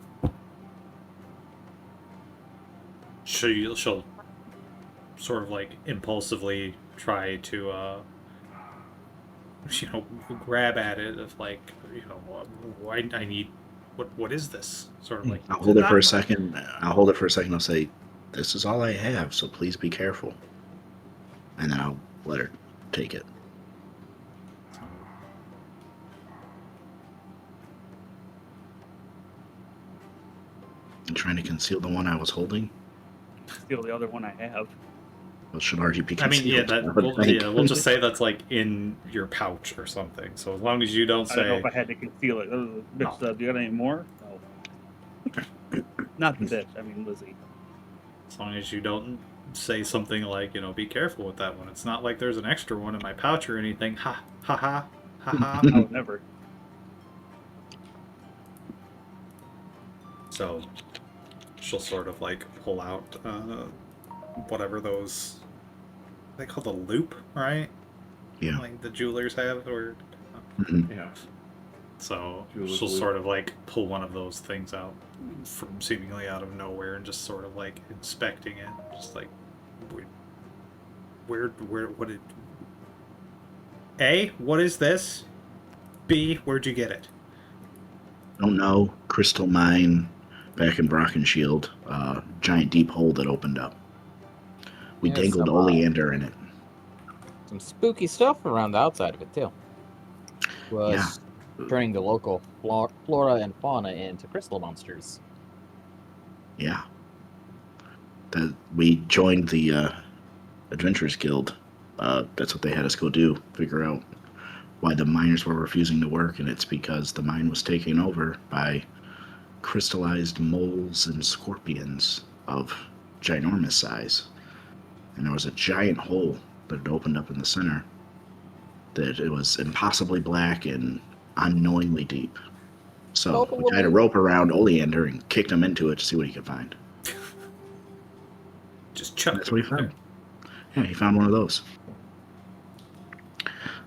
She'll sort of, like, impulsively try to, grab at it of, like, I need... What is this? Sort of like... I'll hold it for a second. I'll say, this is all I have, so please be careful. And then I'll let her take it. I'm trying to conceal the one I was holding. Steal the other one I have. Well, should already be I mean, concealed. we'll just say that's, like, in your pouch or something. So as long as you don't I don't know say... if I had to conceal it. Bitch said, "Do you got any more?" No. Not the bitch. I mean Lizzie. As long as you don't say something like, be careful with that one. It's not like there's an extra one in my pouch or anything. Ha, ha, ha, ha, ha. I would never. So she'll sort of, like, pull out whatever those... They call the loop, right? Yeah. Like the jewelers have, or... Yeah. So Jeweler's she'll loop. sort of, like, pull one of those things out from seemingly out of nowhere and just sort of, like, inspecting it. Just like, what did... A, what is this? B, where'd you get it? Don't know. Crystal mine back in Brockenshield. Giant deep hole that opened up. We Yeah, dangled some, oleander in it. Some spooky stuff around the outside of it too. Was turning the local flora and fauna into crystal monsters. Yeah. We joined the Adventurers Guild. That's what they had us go do. Figure out why the miners were refusing to work, and it's because the mine was taken over by crystallized moles and scorpions of ginormous size. And there was a giant hole that had opened up in the center that it was impossibly black and unknowingly deep. So we tied a rope around Oleander and kicked him into it to see what he could find. Just chuck. That's what he found. Yeah, he found one of those.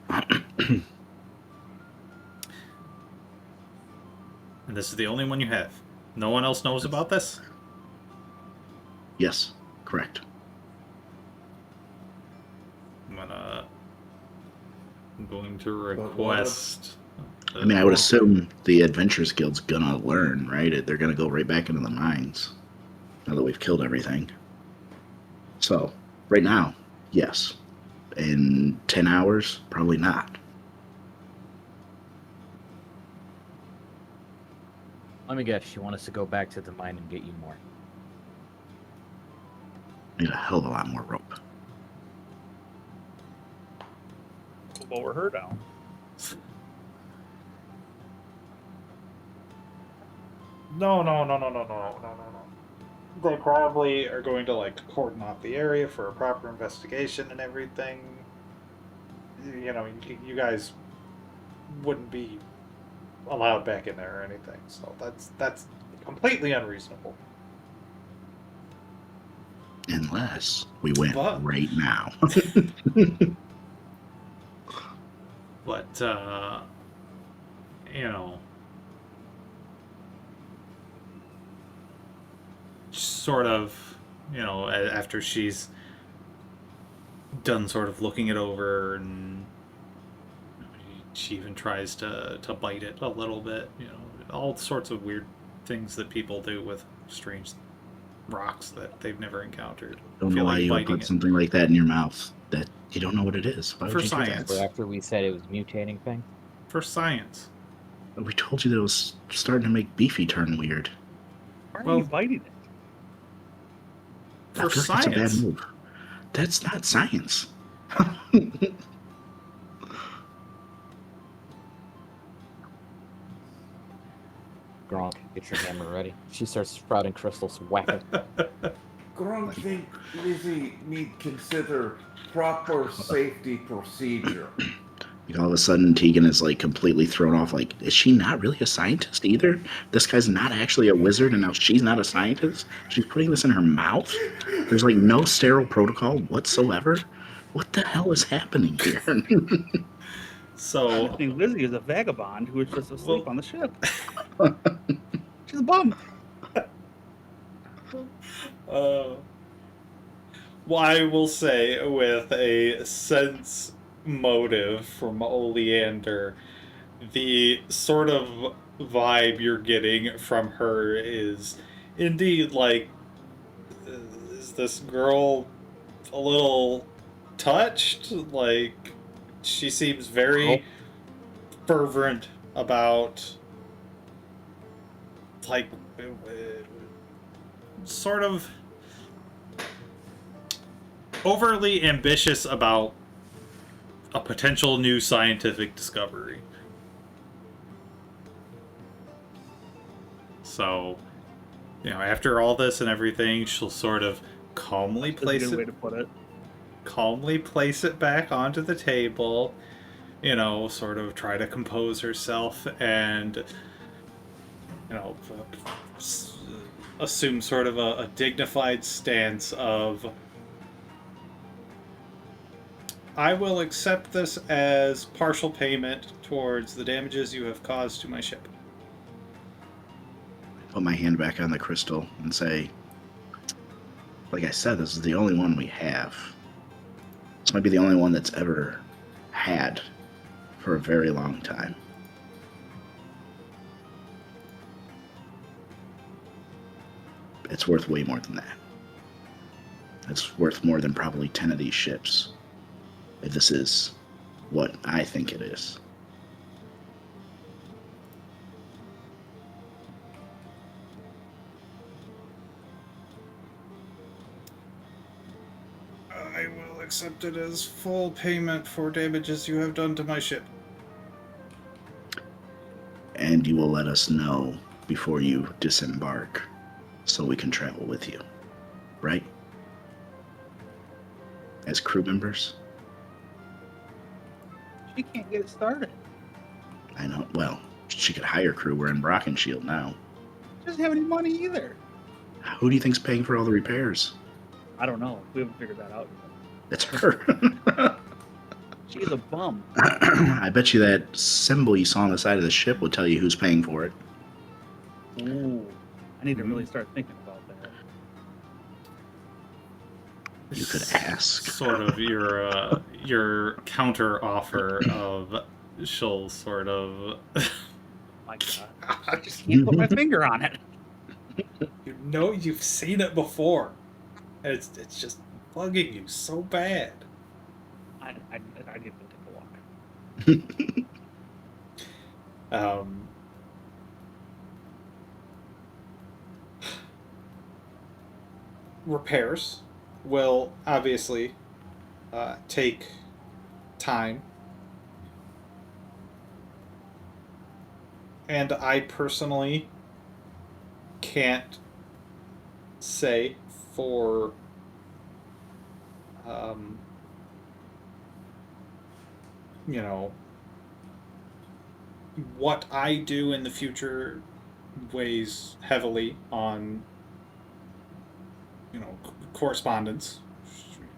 And this is the only one you have. No one else knows about this? Yes, correct. I'm going to request... I mean, I would assume the Adventurers Guild's gonna learn, right? They're gonna go right back into the mines now that we've killed everything. So, right now, yes. In 10 hours, probably not. Let me guess, you want us to go back to the mine and get you more. Need a hell of a lot more rope. Lower her down. No. They probably are going to, like, cordon off the area for a proper investigation and everything. You guys wouldn't be allowed back in there or anything, so that's completely unreasonable. Unless we went But- right now. But, you know, sort of, you know, after she's done sort of looking it over, and she even tries to bite it a little bit, you know, all sorts of weird things that people do with strange rocks that they've never encountered. Don't know Feel why like you would biting put it. something like that in your mouth that you don't know what it is. Why For would you do science. So after we said it was mutating things. For science. that? We told you that it was starting to make Beefy turn weird. Why are Well- you biting it? I For feel like it's a bad science. move. That's not science. Gronk, get your hammer ready. She starts sprouting crystals, whack it. Grunk think Lizzie need consider proper safety procedure. Like all of a sudden, Tegan is like completely thrown off. Like, is she not really a scientist either? This guy's not actually a wizard, and now she's not a scientist. She's putting this in her mouth. There's like no sterile protocol whatsoever. What the hell is happening here? I So, think Lizzie is a vagabond who was just asleep Well- on the ship. She's a bum. well, I will say, with a sense motive from Oleander, the sort of vibe you're getting from her is indeed like, is this girl a little touched? Like, she seems very fervent about, like, sort of overly ambitious about a potential new scientific discovery. So, you know, after all this and everything, she'll sort of calmly That's a place good way it to put it. back onto the table, you know, sort of try to compose herself and, you know, assume sort of a dignified stance of, I will accept this as partial payment towards the damages you have caused to my ship. Put my hand back on the crystal and say, like I said, this is the only one we have. This might be the only one that's ever had for a very long time. It's worth way more than that. It's worth more than probably 10 of these ships. If this is what I think it is. I will accept it as full payment for damages you have done to my ship. And you will let us know before you disembark so we can travel with you. Right? As crew members? She can't get it started. I know. Well, she could hire crew. We're in Brockenshield now. She doesn't have any money either. Who do you think's paying for all the repairs? I don't know. We haven't figured that out yet. It's her. She's a bum. I bet you that symbol you saw on the side of the ship will tell you who's paying for it. Ooh. I need to really start thinking about that. You could ask. Sort of your counter offer of, she'll sort of, My God. I just can't put my finger on it. you know, you've seen it before. And it's just bugging you so bad. I need to take a walk. Repairs will obviously take time. And I personally can't say for you know, what I do in the future weighs heavily on, you know, correspondence.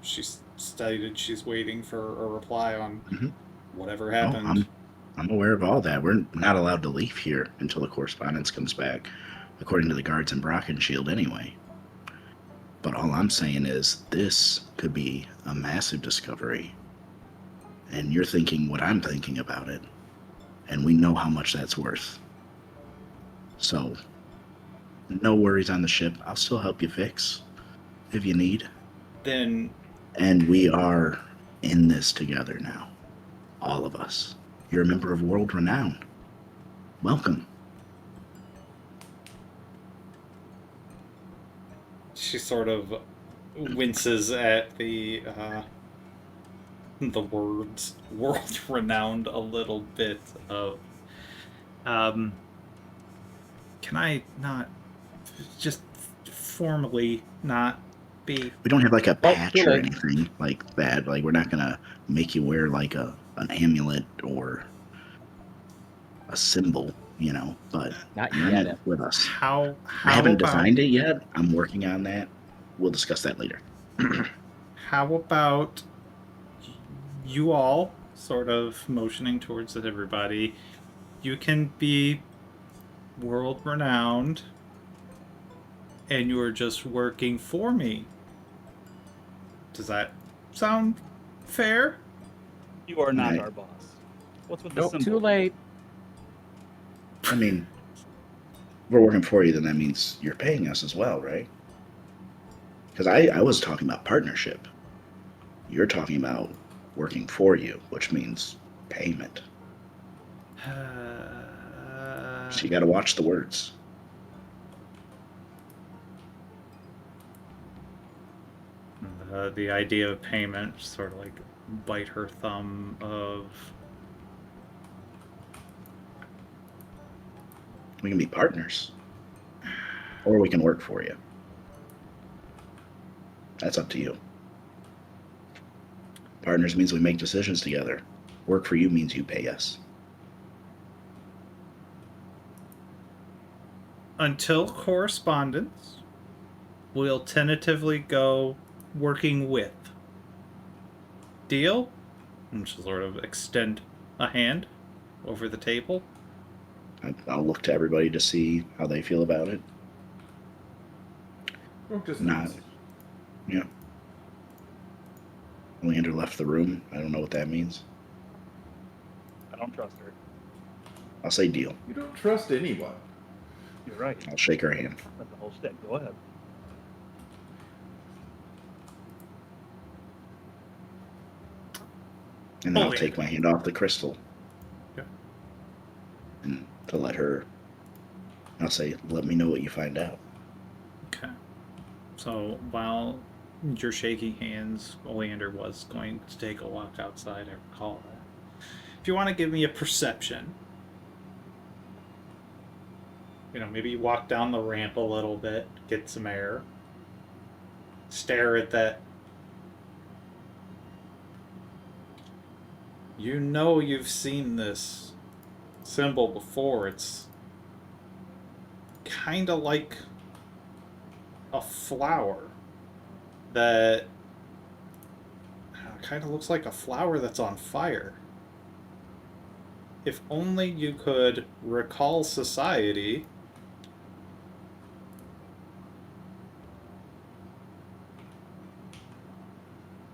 She stated she's waiting for a reply on Mhm. whatever Oh, happened. I'm aware of all that. We're not allowed to leave here until the correspondence comes back, according to the guards in Brockenshield anyway. But all I'm saying is this could be a massive discovery. And you're thinking what I'm thinking about it. And we know how much that's worth. So, no worries on the ship. I'll still help you fix if you need. Then And we are in this together now. All of us. You're a member of World Renown. Welcome. she sort of winces at the words "world renowned" a little bit. Of can I not just formally not be? We don't have like a Oh, patch too or late. anything like that. Like we're not gonna make you wear like an amulet or a symbol, you know. But Not you're in yet. it with us. How I haven't about designed it yet. I'm working on that. We'll discuss that later. how about you all sort of motioning towards everybody? You can be world renowned, and you are just working for me. Does that sound fair? You are not Right. our boss. What's with the Nope, symbol? too late. I mean, if we're working for you, then that means you're paying us as well, right? Because I was talking about partnership. You're talking about working for you, which means payment. So you got to watch the words. The idea of payment sort of like bite her thumb of We can be partners, or we can work for you. That's up to you. Partners means we make decisions together. Work for you means you pay us. until correspondence. We'll tentatively go working with. Deal? And she'll sort of extend a hand over the table. I'll look to everybody to see how they feel about it. Well, just Not. Yeah. Leander left the room. I don't know what that means. I don't trust her. I'll say deal. You don't trust anyone. You're right. I'll shake her hand. That's the whole stick. Go ahead. And then I'll Leander. take my hand off the crystal. Yeah. And to let her, I'll say, let me know what you find out. Okay. So while you're shaking hands, Oleander was going to take a walk outside. I recall that. If you want to give me a perception, maybe walk down the ramp a little bit, get some air, stare at that. You've seen this symbol before. It's kind of like a flower that kind of looks like a flower that's on fire. If only you could recall society.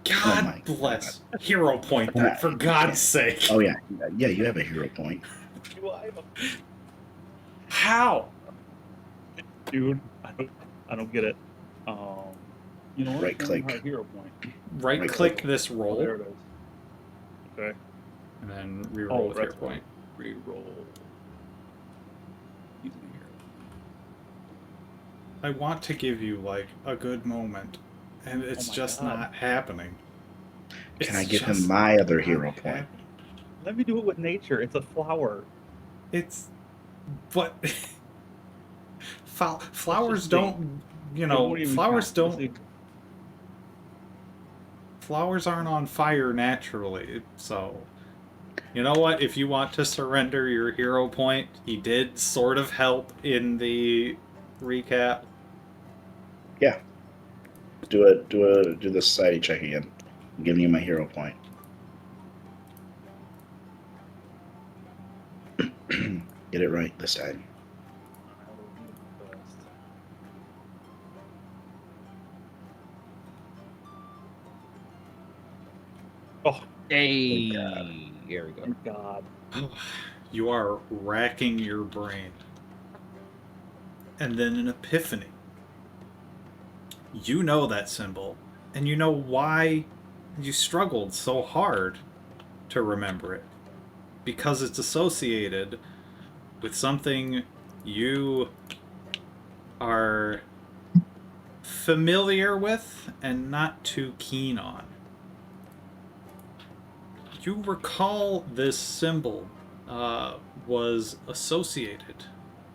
God my bless. Hero point that, for God's sake. Oh, yeah. Yeah, you have a hero point. How? Dude, I don't get it. You know what? Right click. Our hero point. Right Right click click. this Oh, roll, there it is. Okay. and then reroll with hero that's point. Reroll. Using a hero. I want to give you, a good moment, and it's Oh my just God. not happening. Can I It's give him just my other not hero point? happening. Let me do it with nature. It's a flower. It's... But... flowers just don't... It won't even flowers count. don't... See, Flowers aren't on fire naturally, so... You know what? If you want to surrender your hero point, he did sort of help in the recap. Yeah. Do the society check again. I'm giving you my hero point. Get it right this time. Oh, Hey, God. here we go. thank God. You are racking your brain. And then an epiphany. You know that symbol, and you know why you struggled so hard to remember it. Because it's associated with something you are familiar with and not too keen on. You recall this symbol was associated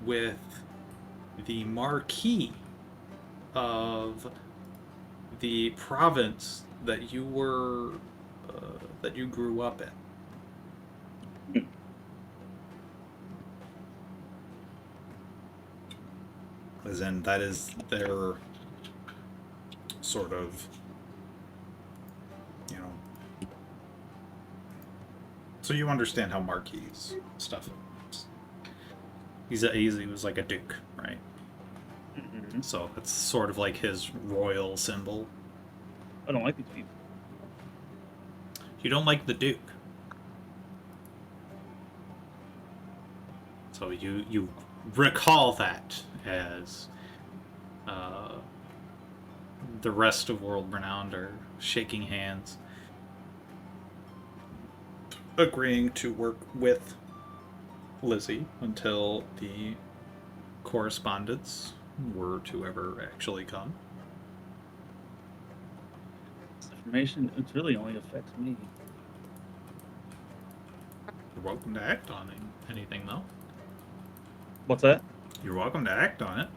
with the marquee of the province that you were that you grew up in. As in, that is their sort of, you know. So you understand how marquees stuff is. He was like a duke, right? Mm-hmm. So it's sort of like his royal symbol. I don't like these people. You don't like the duke. So you recall that as the rest of World Renowned are shaking hands, agreeing to work with Lizzie until the correspondence were to ever actually come. This information, it really only affects me. You're welcome to act on anything, though. What's that? You're welcome to act on it.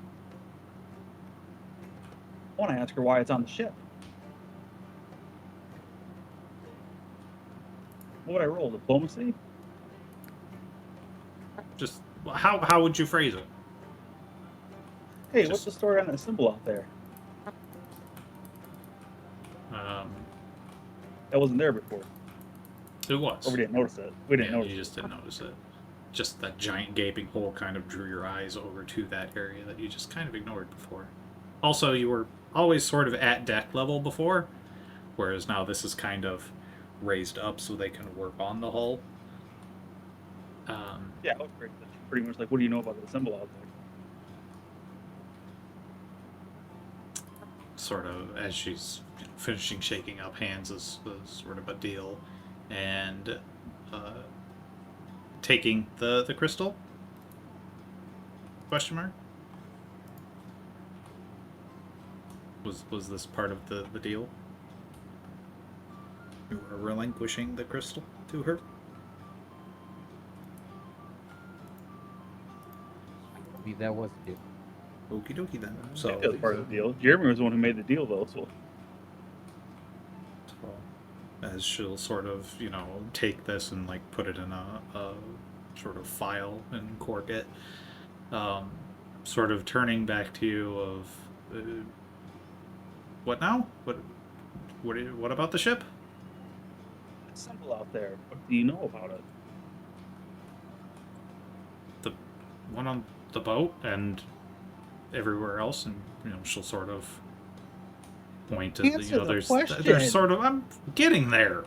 I want to ask her why it's on the ship. What would I roll? Diplomacy? Just how would you phrase it? Hey, what's the story on that symbol out there? That wasn't there before. It was. Or we didn't notice it. We didn't notice You just didn't notice it. Just that giant gaping hole kind of drew your eyes over to that area that you just kind of ignored before. Also, you were always sort of at deck level before, whereas now this is kind of raised up so they can work on the hull. Yeah, I was pretty much like, what do you know about the symbol out there? Sort of as she's finishing shaking up hands is sort of a deal, and taking the crystal? Question mark? Was this part of the deal? You were relinquishing the crystal to her? I believe that was the deal. Okie dokie then. I So, think that was part of the deal. Jeremy was the one who made the deal, though, so... as she'll sort of, take this and like put it in a sort of file and cork it, sort of turning back to you of, what now? What about the ship? That symbol out there, what do you know about it? The one on the boat and everywhere else, and she'll sort of point to Answer the there's question. sort of, I'm getting there,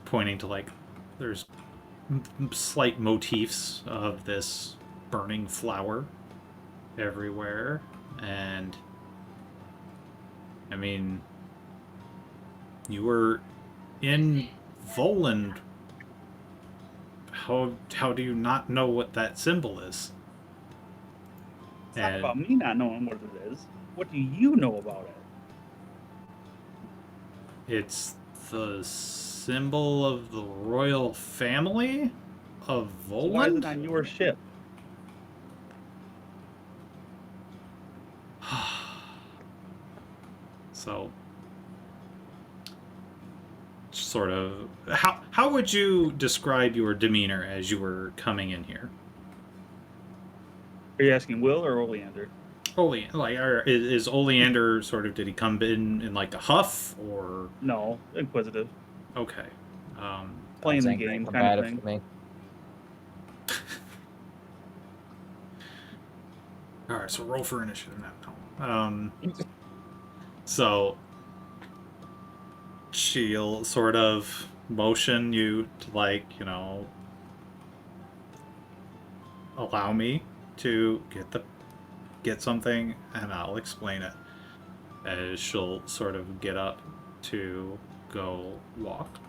pointing to like there's slight motifs of this burning flower everywhere, and I mean, you were in Voland. How do you not know what that symbol is? It's not about me not knowing what it is. What do you know about it? It's the symbol of the royal family of So why is it Voland? on your ship? So, sort of, how would you describe your demeanor as you were coming in here? Are you asking Will or Oleander? Is Oleander sort of, did he come in like a huff, or No, inquisitive, okay? playing Sounds the angry game and kind of combative thing. to me. All right, so roll for initiative now. So she'll sort of motion you to, like, allow me to get something, and I'll explain it. As she'll sort of get up to go walk.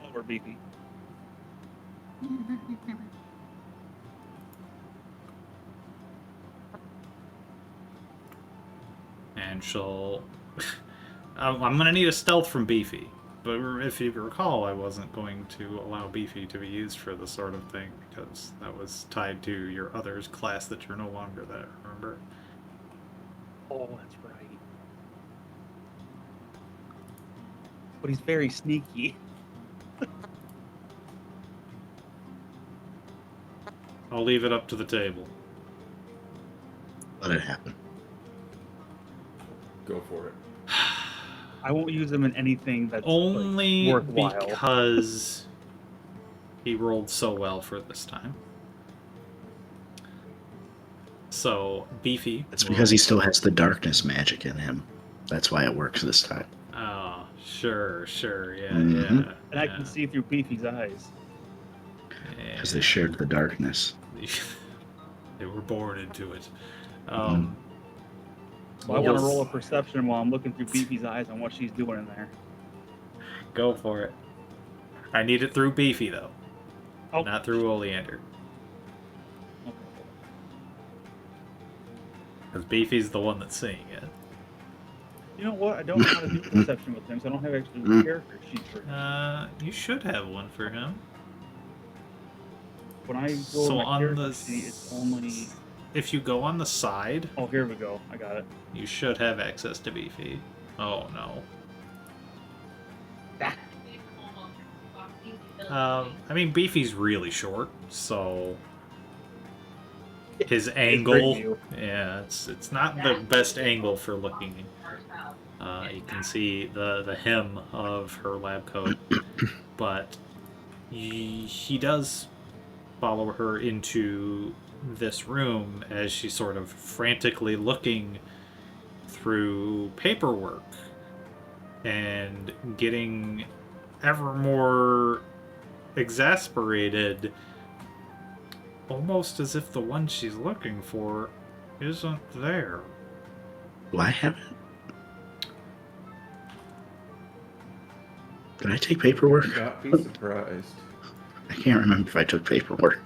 Over beefy. And she'll... I'm going to need a stealth from Beefy. But if you recall, I wasn't going to allow Beefy to be used for this sort of thing, because that was tied to your other's class that you're no longer there, remember? Oh, that's right. But he's very sneaky. I'll leave it up to the table. Let it happen. Go for it. I won't use him in anything that's Only worthwhile. because he rolled so well for this time. So, Beefy... It's because he still has the darkness magic in him. That's why it works this time. Oh, sure, yeah, Mhm. And I can see through Beefy's eyes. Because they shared the darkness. They were born into it. So I want to roll a perception while I'm looking through Beefy's eyes on what she's doing in there. Go for it. I need it through Beefy, though. Oh. Not through Oleander. Okay. Because Beefy's the one that's seeing it. You know what? I don't know how to do perception with him, so I don't have actually a character sheet for him. You should have one for him. When I go So to my on character the... sheet, it's only... If you go on the side, Oh, here we go. I got it. you should have access to Beefy. Oh, no. I mean, Beefy's really short, so... His angle... Yeah, it's not the best angle for looking. You can see the hem of her lab coat, but he does follow her into this room as she's sort of frantically looking through paperwork and getting ever more exasperated, almost as if the one she's looking for isn't there. Do I have it? Did I take paperwork? Not be surprised. I can't remember if I took paperwork.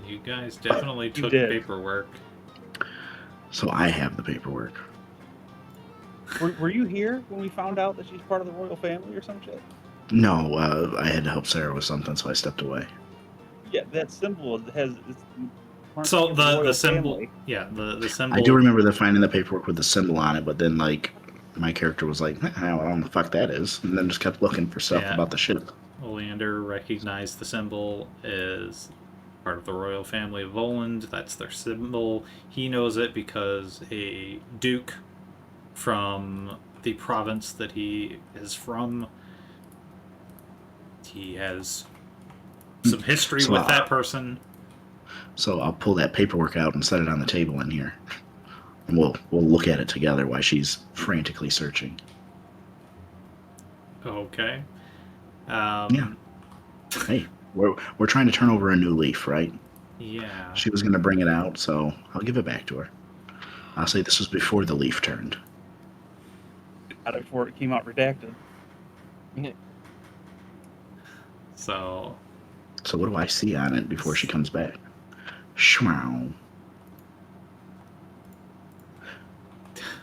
You guys definitely took did. paperwork. So I have the paperwork. Were you here when we found out that she's part of the royal family or some shit? No, I had to help Sarah with something, so I stepped away. Yeah, that symbol has... So the royal symbol, family. yeah, the symbol. I do remember the finding the paperwork with the symbol on it, but then like my character was like, I don't know what the fuck that is, and then just kept looking for stuff Yeah. about the ship. Oleander recognized the symbol as part of the royal family of Voland. That's their symbol. He knows it because a duke from the province that he is from, he has some history So, with that person. So I'll pull that paperwork out and set it on the table in here, and we'll look at it together while she's frantically searching. Okay. Yeah. Hey, we're trying to turn over a new leaf, right? Yeah. She was gonna bring it out, so I'll give it back to her. I'll say this was before the leaf turned. Got it before it came out redacted. So So what do I see on it before she comes back? Shwow.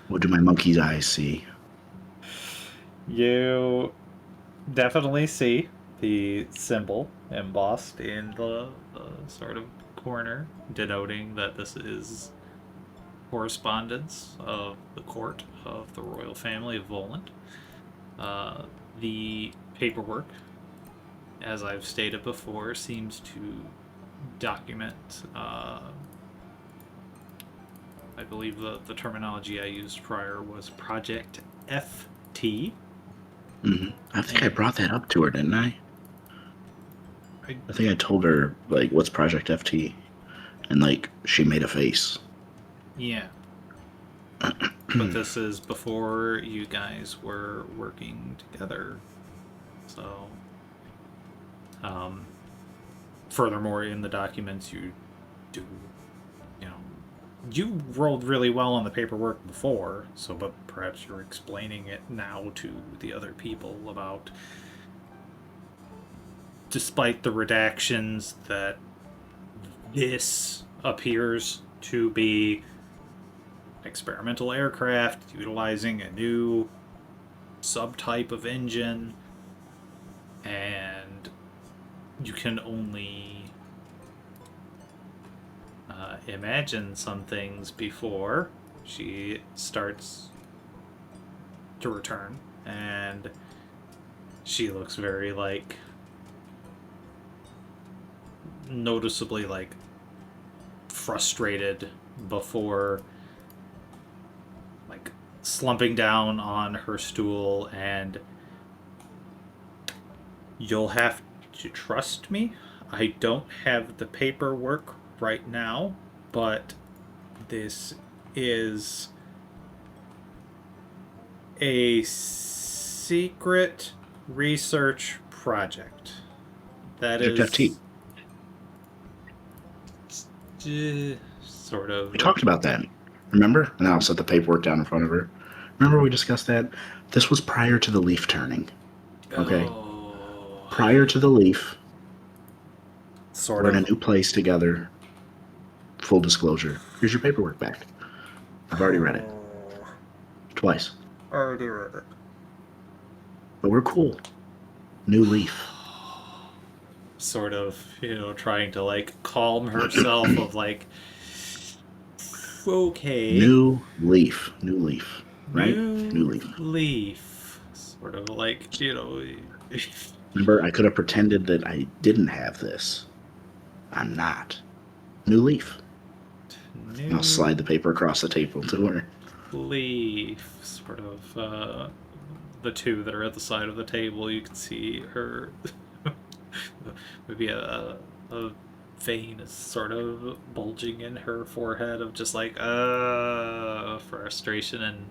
What do my monkey's eyes see? you definitely see the symbol embossed in the sort of corner, denoting that this is correspondence of the court of the royal family of Voland. The paperwork, as I've stated before, seems to document I believe the terminology I used prior was Project FT. I think I brought that up to her, didn't I? I, I think I told her, like, what's Project FT? And, like, she made a face. yeah. But this is before you guys were working together. So, furthermore, in the documents, you do, you know, you rolled really well on the paperwork before, so, but perhaps you're explaining it now to the other people about, despite the redactions, that this appears to be experimental aircraft utilizing a new subtype of engine, and you can only imagine some things before she starts to return, and she looks very, like, noticeably, like, frustrated before, like, slumping down on her stool. And you'll have to trust me. I don't have the paperwork right now, but this is a secret research project. That Project is FT. Sort of. We talked about that. Remember? And I'll set the paperwork down in front of her. Remember we discussed that? This was prior to the leaf turning. Okay. Oh, Prior to the leaf, sort we're of. in a new place together. Full disclosure. Here's your paperwork back. I've already read it. Twice. Already read it. But we're cool. New leaf. Sort of, trying to, like, calm herself of, like, okay. New leaf. New leaf. Right? New leaf. leaf. Sort of like, Remember, I could have pretended that I didn't have this. I'm not. New leaf. new I'll slide the paper across the table to her. leaf. Sort of, the two that are at the side of the table, you can see her. Maybe a vein is sort of bulging in her forehead of just like frustration and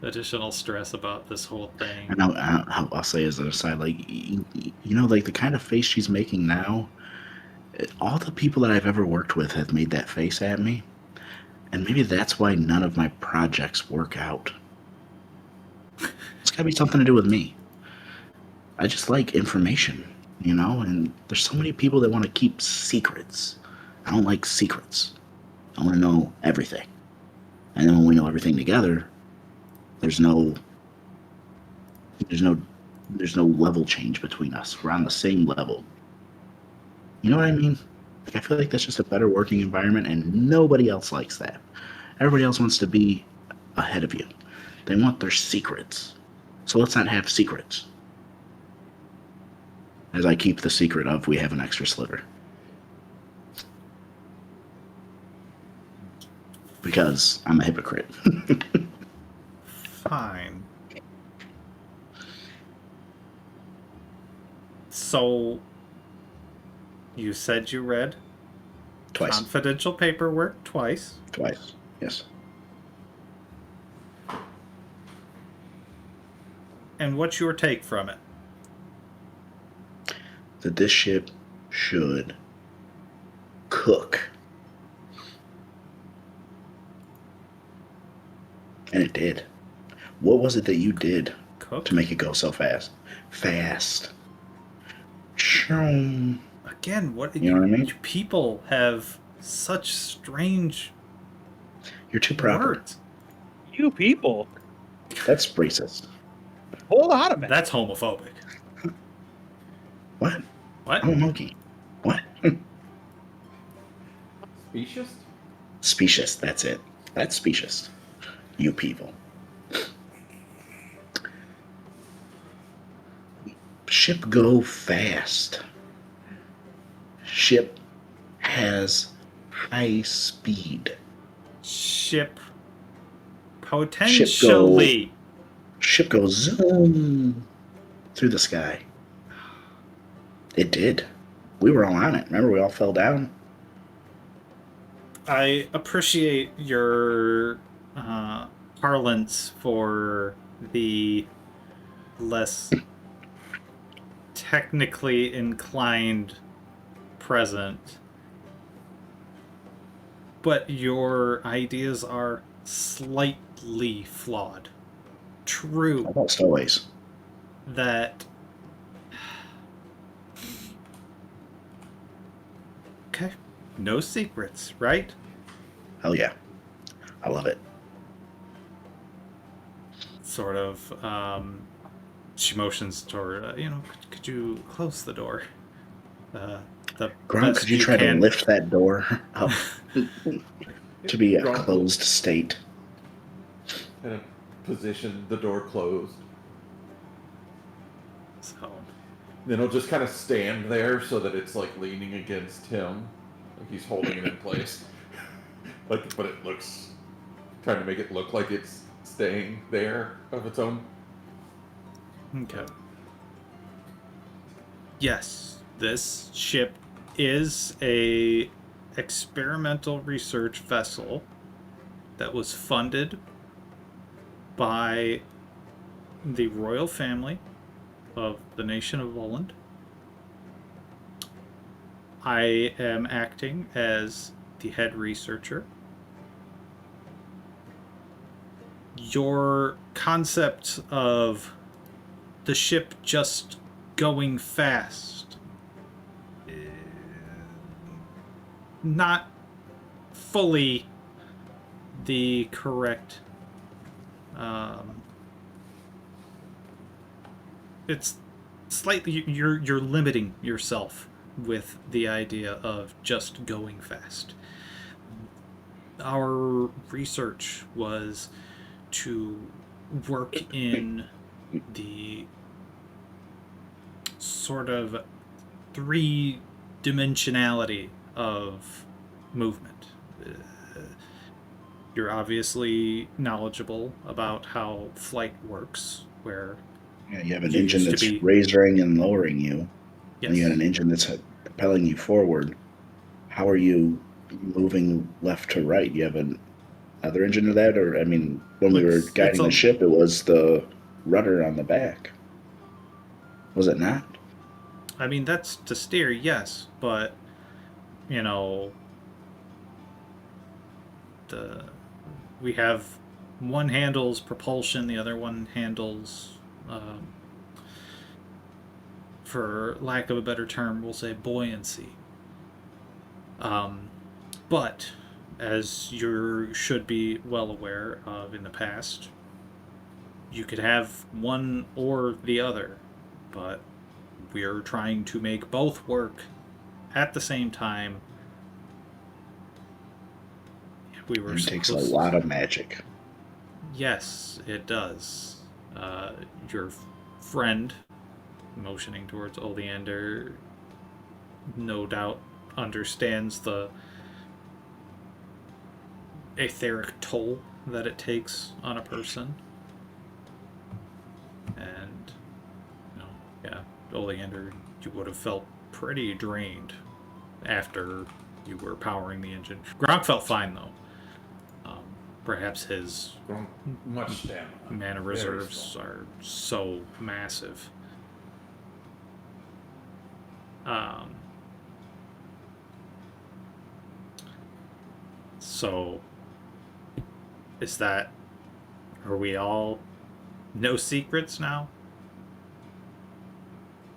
additional stress about this whole thing. And I'll say as an aside, like, like the kind of face she's making now, all the people that I've ever worked with have made that face at me. And maybe that's why none of my projects work out. It's gotta be something to do with me. I just like information, and there's so many people that want to keep secrets. I don't like secrets. I want to know everything. And then when we know everything together, there's no level change between us. We're on the same level. You know what I mean? Like, I feel like that's just a better working environment, and nobody else likes that. Everybody else wants to be ahead of you. They want their secrets. So let's not have secrets. As I keep the secret of we have an extra sliver. Because I'm a hypocrite. Fine. So, you said you read Twice. confidential paperwork twice. Twice. Yes. And what's your take from it? That this ship should cook. And it did. What was it that you did Cook? to make it go so fast? Fast. Shoom. Again, what You know what I mean? You people have such strange You're too proper. words. You people. That's racist. Hold on a minute. That's homophobic. What? What? I'm a monkey. What? Specious? Specious, that's it. That's specious. You people. Ship go fast. Ship has high speed. ship Ship go. potentially. Ship goes zoom through the sky. It did. We were all on it. Remember, we all fell down. I appreciate your parlance for the less technically inclined present, but your ideas are slightly flawed. True Almost always. that. Okay, no secrets, right? Hell yeah. I love it. Sort of. She motions toward. Could you close the door? The Gronk, best could you try can. to lift that door up to be a Gronk will closed state? kind of position the door closed. So Then he'll just kind of stand there so that it's like leaning against him, like he's holding it in place. Like, but it looks, trying to make it look like it's staying there of its own. okay. Yes, this ship is a experimental research vessel that was funded by the royal family of the nation of Voland. I am acting as the head researcher. Your concept of the ship just going fast, not fully the correct. It's slightly you're limiting yourself with the idea of just going fast. Our research was to work in the sort of three-dimensionality of movement. You're obviously knowledgeable about how flight works, where Yeah, you have an You engine used to that's be- raising and lowering you, yes, and you got an engine that's propelling you forward. How are you moving left to right? You have another engine to that, or I mean, when we were It's guiding a- the ship, it was the rudder on the back. Was it not? I mean that's to steer, yes, but you know, we have one handles propulsion, the other one handles, for lack of a better term, we'll say buoyancy. But as you should be well aware of in the past, you could have one or the other, but we're trying to make both work at the same time. We were It takes a supposed- lot of magic. Yes, it does. Your friend, motioning towards Oleander, no doubt understands the etheric toll that it takes on a person. And, yeah, Oleander, you would have felt pretty drained after you were powering the engine. Gronk felt fine, though. Perhaps his Gronk, much stamina. mana Very reserves strong. are so massive. So, is that... Are we all... No secrets now?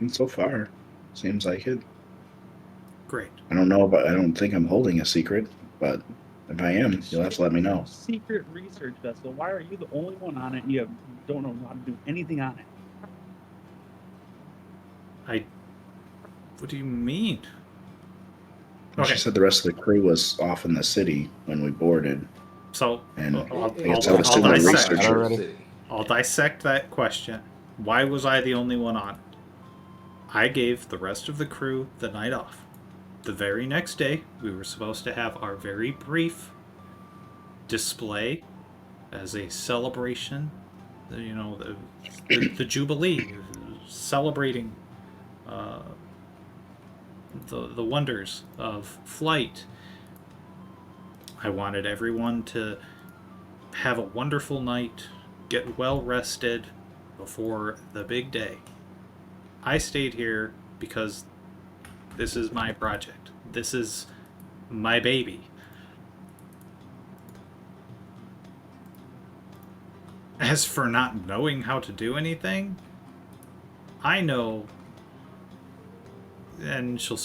And so far, seems like it. Great. I don't think I'm holding a secret, but if I am, you'll have to let me know. Secret research vessel. Why are you the only one on it and you don't know how to do anything on it? What do you mean? She Okay, said the rest of the crew was off in the city when we boarded, so and I'll guess I would assume I'll the dissect. researcher. Already. I'll dissect that question. Why was I the only one on? I gave the rest of the crew the night off. The very next day, we were supposed to have our very brief display as a celebration. You know, the Jubilee, celebrating the wonders of flight. I wanted everyone to have a wonderful night, get well rested before the big day. I stayed here because this is my project. This is my baby. As for not knowing how to do anything, I know. And she'll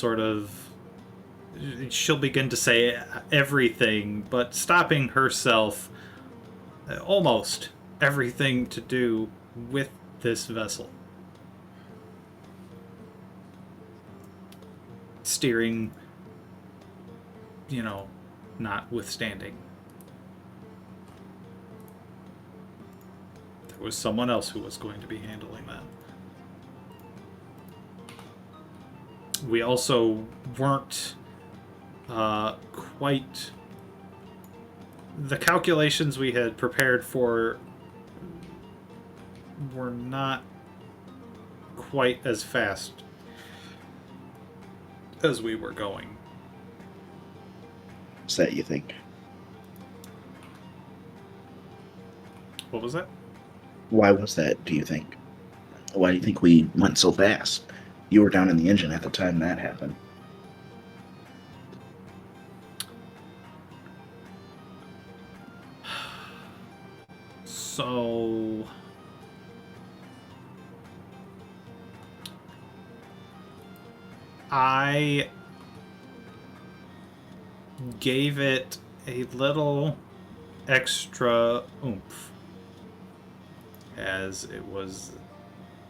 begin to say everything, but stopping herself almost everything to do with this vessel. Steering, notwithstanding. There was someone else who was going to be handling that. We also weren't quite... The calculations we had prepared for were not quite as fast as we were going. What's that, you think? What was that? Why was that, do you think? Why do you think we went so fast? You were down in the engine at the time that happened. So... I gave it a little extra oomph, as it was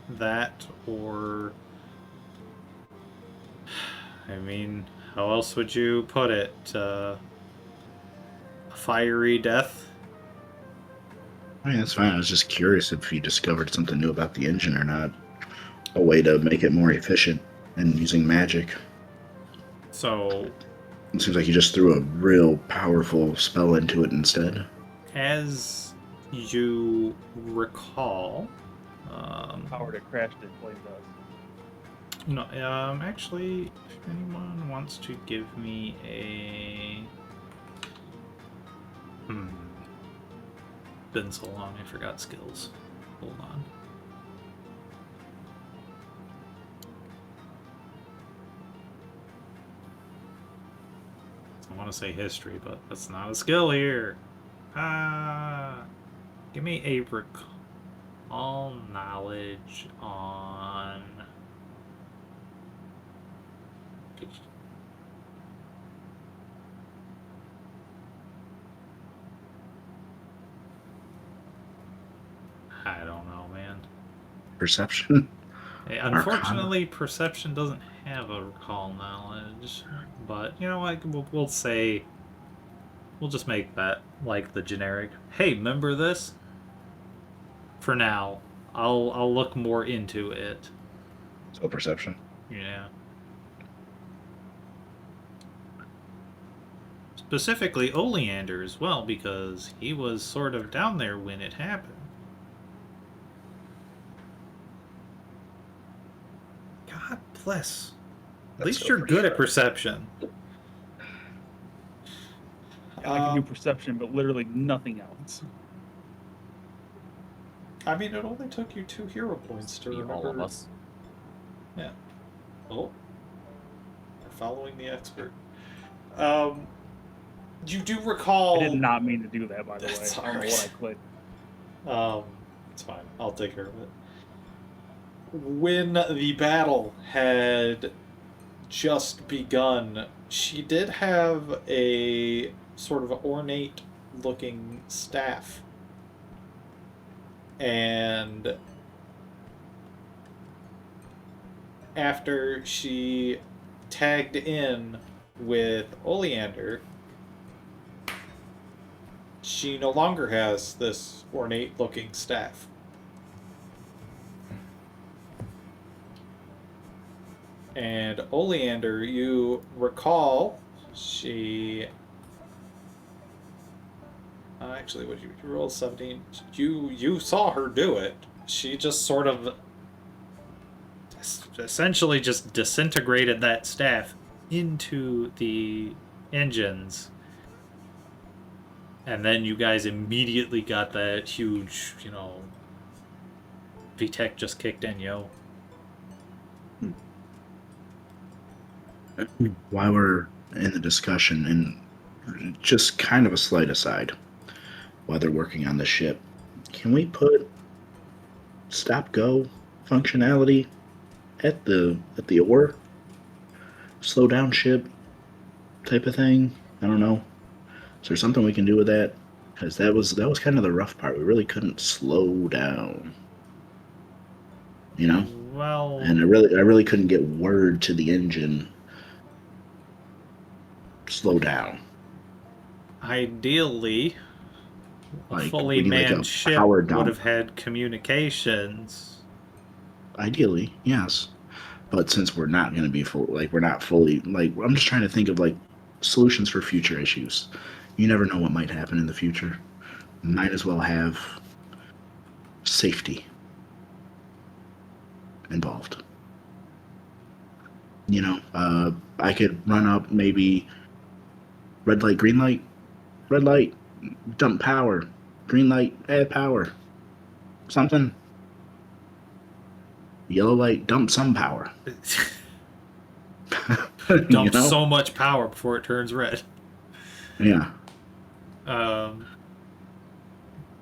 that, or I mean, how else would you put it? A fiery death? I mean, that's fine. I was just curious if you discovered something new about the engine or not. A way to make it more efficient and using magic. So, It seems like you just threw a real powerful spell into it instead. as you recall, Power to crash display does. no, actually, if anyone wants to give me a... Been so long, I forgot skills. Hold on. I want to say history, but that's not a skill here. Give me a recall knowledge on... I don't know, man. Perception? Hey, unfortunately, perception doesn't have a recall knowledge, but you know what? We'll say, we'll just make that like the generic. Hey, remember this? For now, I'll look more into it. So perception. Yeah. Specifically, Oleander as well, because he was sort of down there when it happened. God bless. At That's least so you're for good sure. at perception. I can do perception, but literally nothing else. I mean, it only took you 2 hero points to Be remember. all of us. Yeah. Oh. We're following the expert. You do recall... I did not mean to do that, by the way. That's I don't know alright. what I clicked. It's fine. I'll take care of it. When the battle had just begun, she did have a sort of ornate looking staff. And after she tagged in with Oleander, she no longer has this ornate looking staff. And Oleander, you recall, she actually. What you rolled 17? You saw her do it. She just sort of essentially just disintegrated that staff into the engines. And then you guys immediately got that huge, VTech just kicked in, yo. While we're in the discussion, and just kind of a slight aside, while they're working on the ship, can we put stop-go functionality at the oar? Slow down ship type of thing? I don't know. Is there something we can do with that? Because that was kind of the rough part. We really couldn't slow down. Well, And I really couldn't get word to the engine. Slow down. Ideally, a Like, fully we need, like, manned a ship power would dump. have had communications. Ideally, yes. But since we're not going to be we're not fully, I'm just trying to think of, solutions for future issues. You never know what might happen in the future. Might as well have safety involved. I could run up maybe red light, green light, red light, dump power, green light, add power, something. Yellow light, dump some power. Dump so much power before it turns red. Yeah.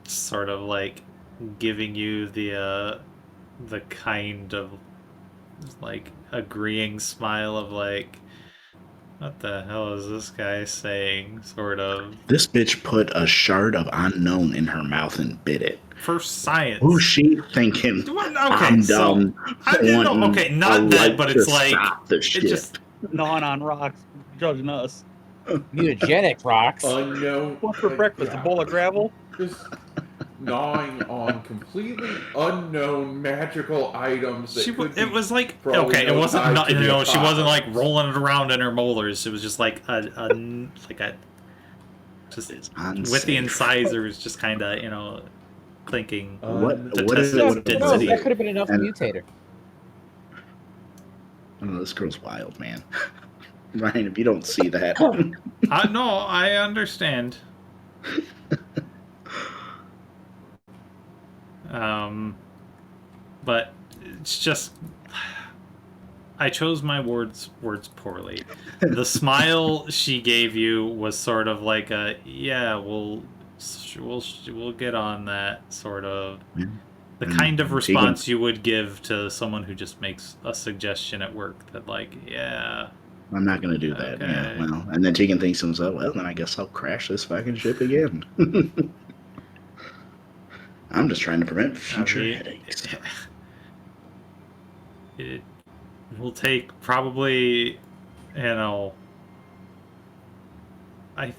Sort of like giving you the kind of agreeing smile of what the hell is this guy saying? Sort of. This bitch put a shard of unknown in her mouth and bit it. For science. Who's she thinking? Okay, I'm dumb. Not that, but it's like the ship. It just gnawing on rocks, judging us. Mutagenic rocks. Unknown. What's for breakfast? A bowl of gravel? Just gnawing on completely unknown magical items. That it was like for all we it know, wasn't tied to the she wasn't like apocalypse. rolling it around in her molars. It was just like just It's with the unsafe. incisors just kind of clinking. What To is test it? its What density. That could have been enough And- mutator. I don't know, this girl's wild, man. Ryan, if you don't see that. No, I understand. But it's just I chose my words poorly. The smile she gave you was sort of like a we'll get on that sort of. Yeah. The And kind of Tegan- response you would give to someone who just makes a suggestion at work that I'm not gonna do that. Okay. Yeah, well, and then Tegan thinks to himself, well, then I guess I'll crash this fucking ship again. I'm just trying to prevent future headaches. It will take probably, I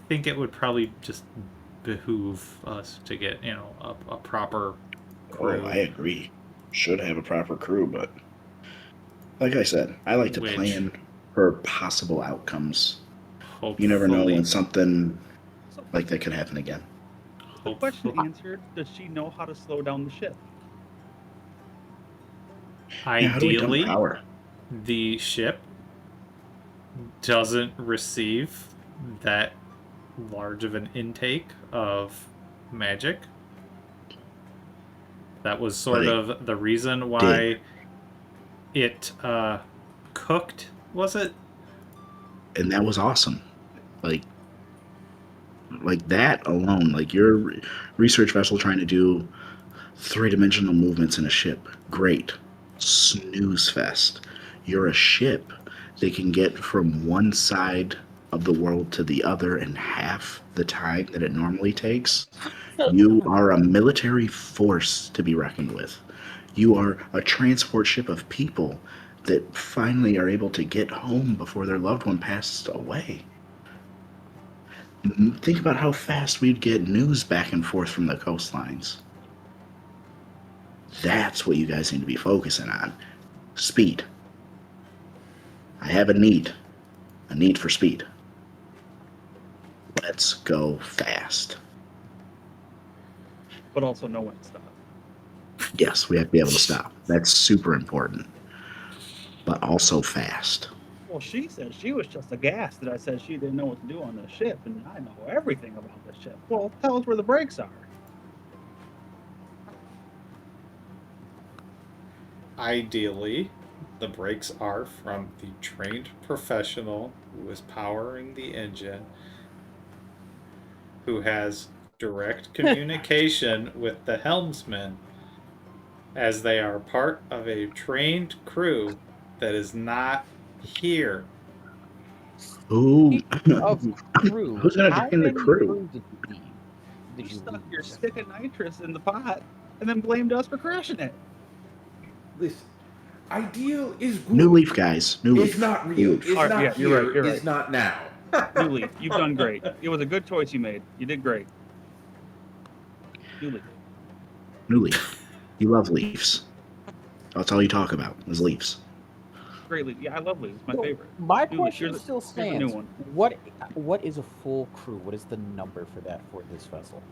think it would probably just behoove us to get, a proper crew. Oh, I agree. Should have a proper crew, but like I said, I like to plan for possible outcomes. You never know when something like that could happen again. The question answered, does she know how to slow down the ship? Yeah, how do we dump Ideally, power? the ship doesn't receive that large of an intake of magic. That was sort of the reason why it cooked, was it? And that was awesome. Like that alone, like your research vessel trying to do 3-dimensional movements in a ship, great. Snooze fest. You're a ship that can get from one side of the world to the other in half the time that it normally takes. You are a military force to be reckoned with. You are a transport ship of people that finally are able to get home before their loved one passes away. Think about how fast we'd get news back and forth from the coastlines. That's what you guys need to be focusing on. Speed. I have a need for speed. Let's go fast. but also know when to stop. Yes, we have to be able to stop. That's super important. But also fast. Well, she said she was just aghast that I said she didn't know what to do on the ship, and I know everything about the ship. Well, tell us where the brakes are. Ideally, the brakes are from the trained professional who is powering the engine, who has direct communication with the helmsman, as they are part of a trained crew that is not here. Who? Of crew, Who's gonna how train the many crew? crew did you leave? You Did you stuck your lose? stick of nitrous in the pot and then blamed us for crashing it. Listen, ideal is good. New Leaf, guys. New Leaf. It's not New real. Leaf. It's All right, not yeah, here. you're right, you're It's right. not now. New Leaf, you've done great. It was a good choice you made. You did great. New Leaf. New Leaf. You love Leafs. That's all you talk about is Leafs. Great Leaf. Yeah, I love Leaf. It's my So, favorite. My New Leaf, question here's still here's a new stands. one. What is a full crew? What is the number for that for this vessel?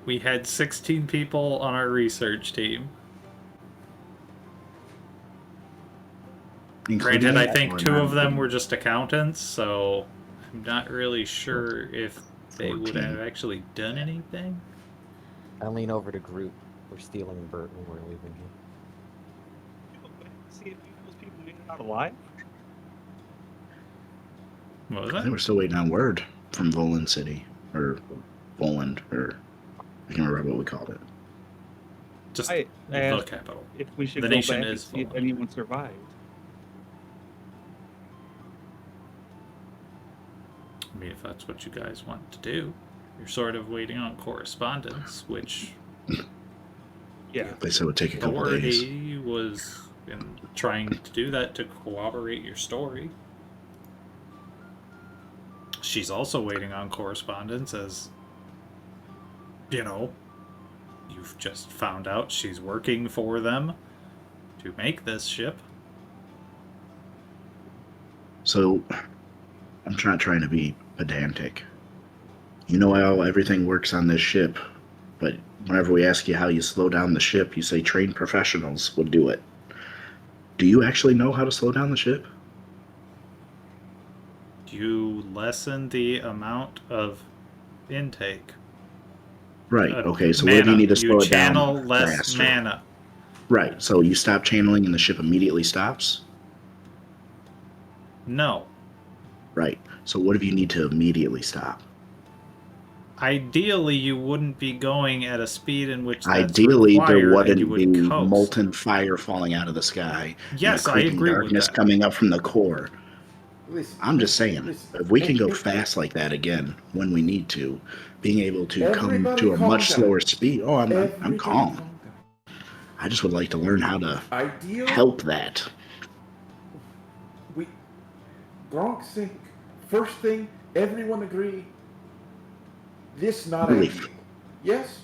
We had 16 people on our research team. Including Granted, I that think or 2 not of them including were just accountants, so I'm not really sure if they would 14. have actually done anything. I lean over to Groot. We're stealing Bert when we're leaving here. See if those people made it out alive. What was I think that? we're still waiting on word from Voland City. Or Voland, or I can't remember what we called it. Just I the asked capital. if we should The go nation back and is see if Poland. anyone survived. I mean, if that's what you guys want to do, you're sort of waiting on correspondence, which Yeah. They said it would take a couple days. Doherty was trying to do that to corroborate your story. She's also waiting on correspondence, as you know, you've just found out she's working for them to make this ship. So I'm not trying to be pedantic. You know how everything works on this ship, but whenever we ask you how you slow down the ship, you say trained professionals would do it. Do you actually know how to slow down the ship? You lessen the amount of intake. Right. Okay. So where do you need to slow it down channel less faster? mana. Right. So you stop channeling and the ship immediately stops? No. Right. So what if you need to immediately stop? Ideally, you wouldn't be going at a speed in which that's Ideally, there required, and you wouldn't would be coast. molten fire falling out of the sky. Yes, and I the creeping agree with darkness that. coming up from the core. Listen, I'm just saying, listen. if we can go fast like that again when we need to, being able to come Everybody to a calm much down. slower speed. Oh, I'm Everybody calm. down. I just would like to learn how to Ideal. help that. We Gronk think first thing, everyone agree. This not Belief. ideal. Yes,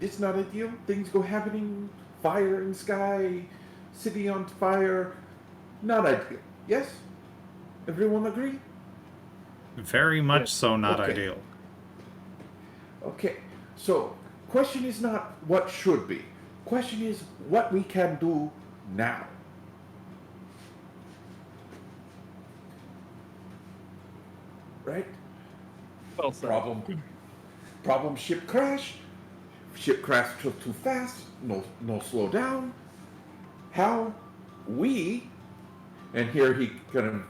it's not ideal. Things go happening. Fire in sky, city on fire. Not ideal. Yes, everyone agree. Very much Yes. so not Okay. ideal. Okay. So question is not what should be. Question is what we can do now. Right? Well said. Problem ship crash. Ship crash too fast. No slow down. How we, and here he kind of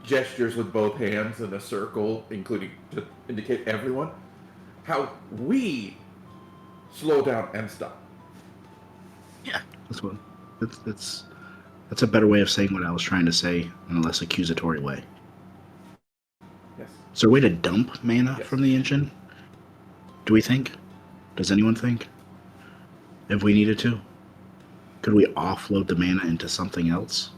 gestures with both hands in a circle, including to indicate everyone. How we slow down and stop. Yeah, that's a better way of saying what I was trying to say in a less accusatory way. Yes. Is there a way to dump mana Yes. from the engine? Do we think? Does anyone think? If we needed to? Could we offload the mana into something else?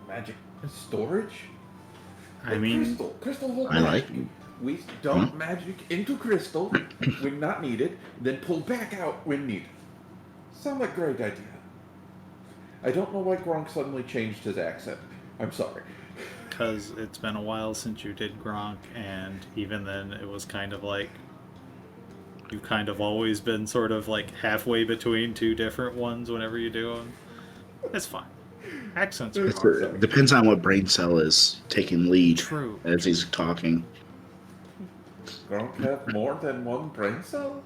Magic storage. I mean, crystal hold I like magic. We dump magic into crystal when not needed, then pull back out when needed. Sound like a great idea. I don't know why Gronk suddenly changed his accent. I'm sorry. because it's been a while since you did Gronk, and even then it was kind of like you've kind of always been sort of like halfway between two different ones whenever you do them. It's fine. Accents are hard. It depends on what brain cell is taking lead True. as he's talking. Gronk have more than one brain cell?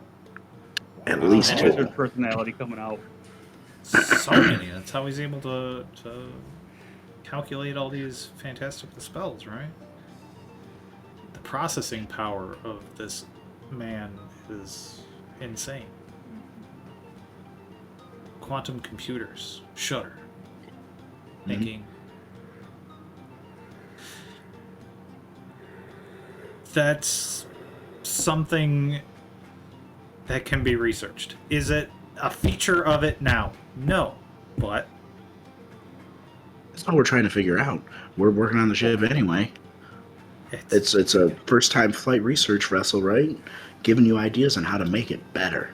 At Wow. least And two. there's his personality coming out. So many. That's how he's able to calculate all these fantastical spells, right? The processing power of this man is insane. Quantum computers shudder, thinking that's something that can be researched. Is it a feature of it now? No, but That's what we're trying to figure out. We're working on the ship anyway. It's a first time flight research vessel, right? Giving you ideas on how to make it better.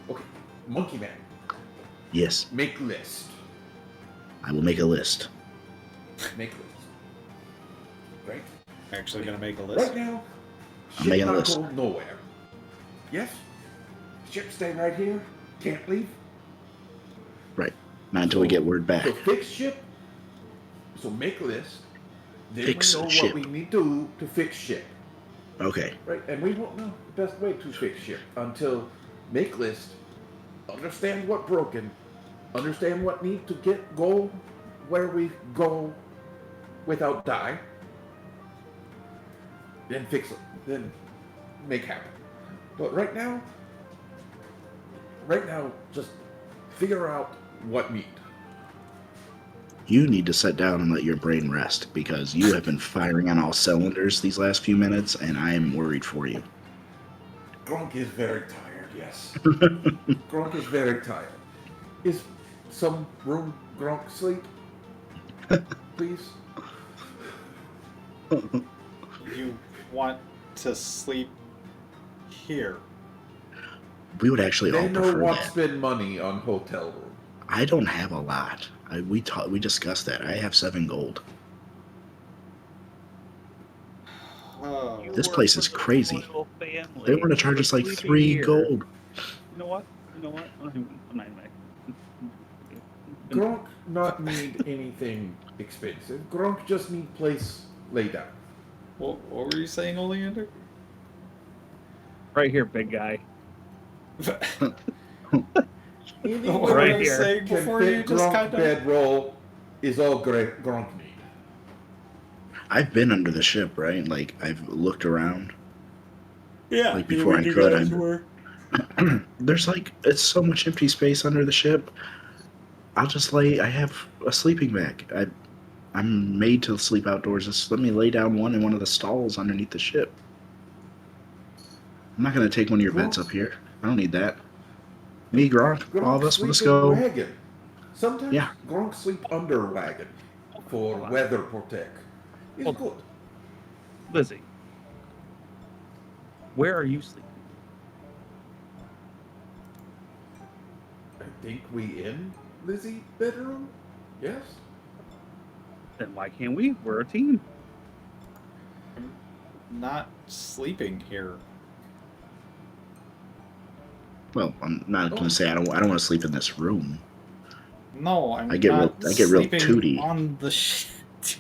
Okay, Monkey Man, Yes, make list. I will make a list. Make list. Right? actually going to make a list. Right now, I'm ship making a not list. go nowhere. Yes? Ship stay right here. Can't leave. Right. Not until we get word back. So fix ship. So make list. Then Fix we know ship. what we need to do to fix ship. Okay. Right? And we won't know the best way to fix ship until make list. Understand what broken. Understand what need to go where we go without die. Then fix it. Then make happen. But right now, just figure out what need. You need to sit down and let your brain rest because you have been firing on all cylinders these last few minutes, and I am worried for you. Gronk is very tired, yes. Gronk is very tired. Is some room Gronk sleep? Please? You want to sleep here? We would actually all They know prefer what that. spend money on hotel room. I don't have a lot. We discussed that. I have 7 gold. Oh. This You place work is for the crazy. royal family. They want to charge us like Sleeping 3 here. gold. You know what? I'm not even Gronk not need anything expensive. Gronk just need place laid down. What were you saying, Oleander? right here, big guy. Anyone What Right I was here. saying can before you fit just Gronk kind of... bedroll is all Gronk need. I've been under the ship, right? Like, I've looked around. Yeah, Like, before I could, there's like, it's so much empty space under the ship. I'll just I have a sleeping bag. I'm made to sleep outdoors. Just let me lay down one in one of the stalls underneath the ship. I'm not going to take one of your beds up here. I don't need that. Me, Gronk, all of us, sleep let's in go. wagon. Sometimes Yeah. Gronk sleep under wagon for Hold on. weather protect. It's Hold good. Lizzie, where are you sleeping? I think we in Lizzie bedroom? Yes? Then why can't we? We're a team. Not sleeping here. Well, I'm not going to say I don't want to sleep in this room. No, I'm I get not real sleeping tooty. on the shit.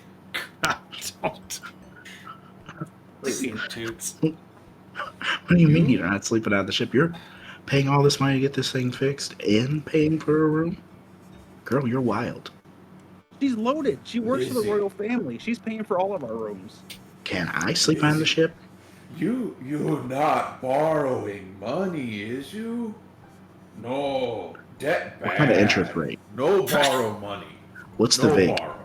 God, don't. Sleep toots. What do you mean you're not sleeping on the ship? You're paying all this money to get this thing fixed and paying for a room? Girl, you're wild. She's loaded. She works for the Lizzie. royal family. She's paying for all of our rooms. Can I sleep on the ship? You're not borrowing money, is you? No. Debt bad. What kind of interest rate? No borrow money. What's No the VIG? borrow.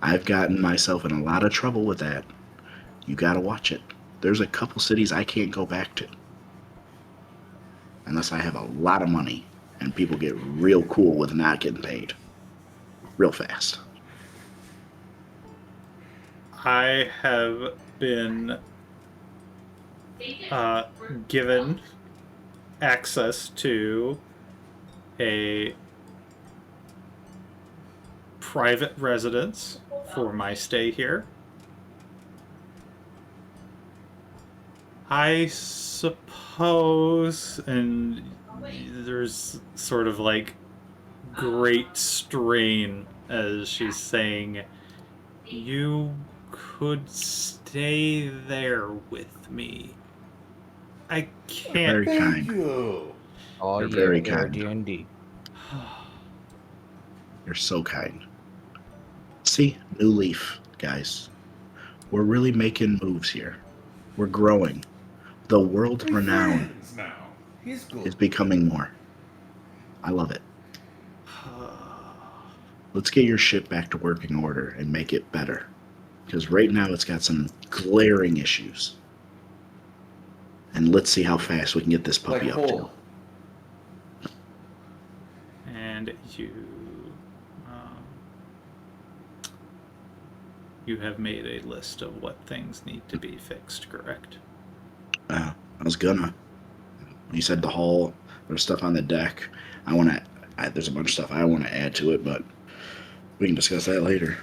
I've gotten myself in a lot of trouble with that. You gotta watch it. There's a couple cities I can't go back to. Unless I have a lot of money and people get real cool with not getting paid. Real fast. I have been given access to a private residence for my stay here. I suppose, and there's sort of like great strain as she's saying, you could stay there with me. I can't. Very Thank kind. you. Oh, You're yeah, very very kind. D&D. You're so kind. See, new leaf, guys. We're really making moves here. We're growing. The world We're renowned friends now. He's is good. becoming more. I love it. Let's get your ship back to working order and make it better. Because right now it's got some glaring issues. And let's see how fast we can get this Like puppy up Hull. to. And you have made a list of what things need to be fixed, correct? I was gonna. You said the hull. There's stuff on the deck. There's a bunch of stuff I want to add to it, but we can discuss that later.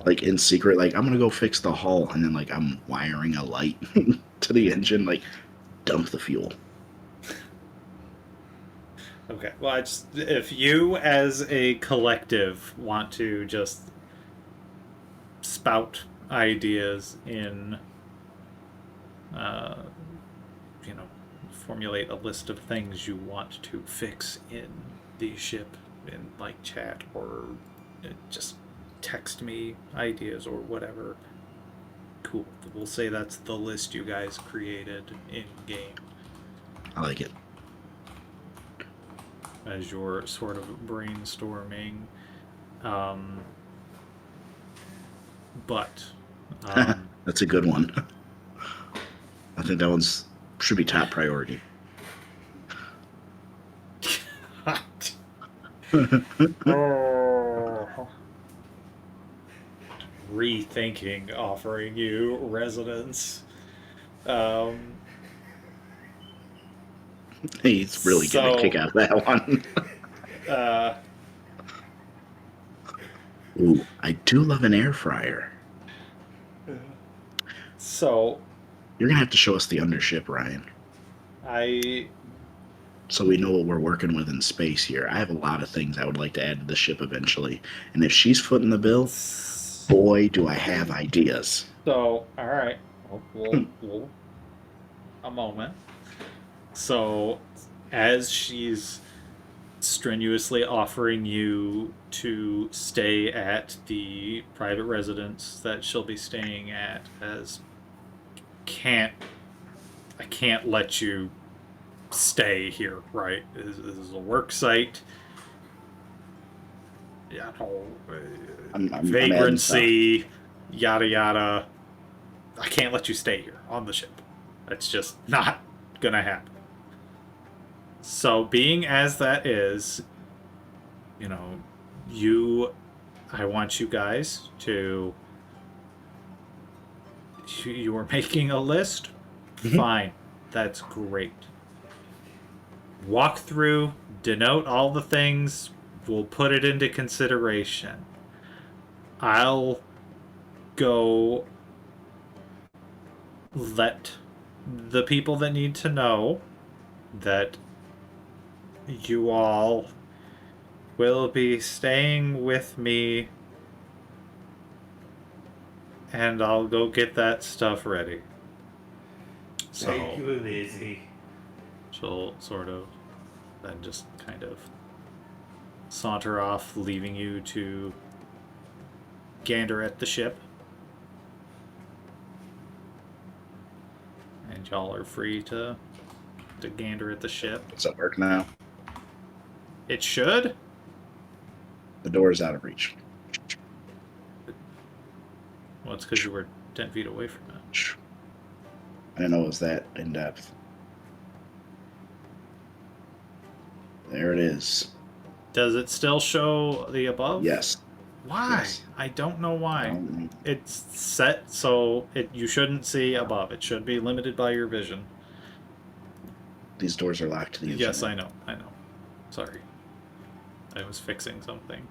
Like in secret, like I'm gonna go fix the hull, and then like I'm wiring a light to the engine, like dump the fuel. Okay. Well, if you as a collective want to just spout ideas in, formulate a list of things you want to fix in the ship in like chat or just text me ideas or whatever. Cool. We'll say that's the list you guys created in game I like it. as you're sort of brainstorming. But That's a good one. I think that one's should be top priority. Rethinking offering you residence. He's really getting a kick out of that one. Ooh, I do love an air fryer. So You're gonna have to show us the undership, Ryan, so we know what we're working with in space here. I have a lot of things I would like to add to the ship eventually, and if she's footing the bill, boy, do I have ideas. So, all right, we'll a moment. So, as she's strenuously offering you to stay at the private residence that she'll be staying at, as I can't let you stay here, right? This is a work site. Yeah, I'm adding vagrancy, yada yada. I can't let you stay here on the ship. That's just not gonna happen. So, being as that is, I want you guys to. You are making a list? Mhm. Fine. That's great. Walk through, denote all the things, we'll put it into consideration. I'll go let the people that need to know that you all will be staying with me, and I'll go get that stuff ready. So Thank you, Lizzie. she'll sort of then just kind of saunter off, leaving you to gander at the ship. And y'all are free to gander at the ship. Does that work now? It should. The door is out of reach. Well, it's because you were 10 feet away from it. I didn't know it was that in depth. There it is. Does it still show the above? Yes. Why? Yes. I don't know why. Um, It's set so you shouldn't see above. It should be limited by your vision. These doors are locked to the Yes, internet. I know. Sorry. I was fixing something.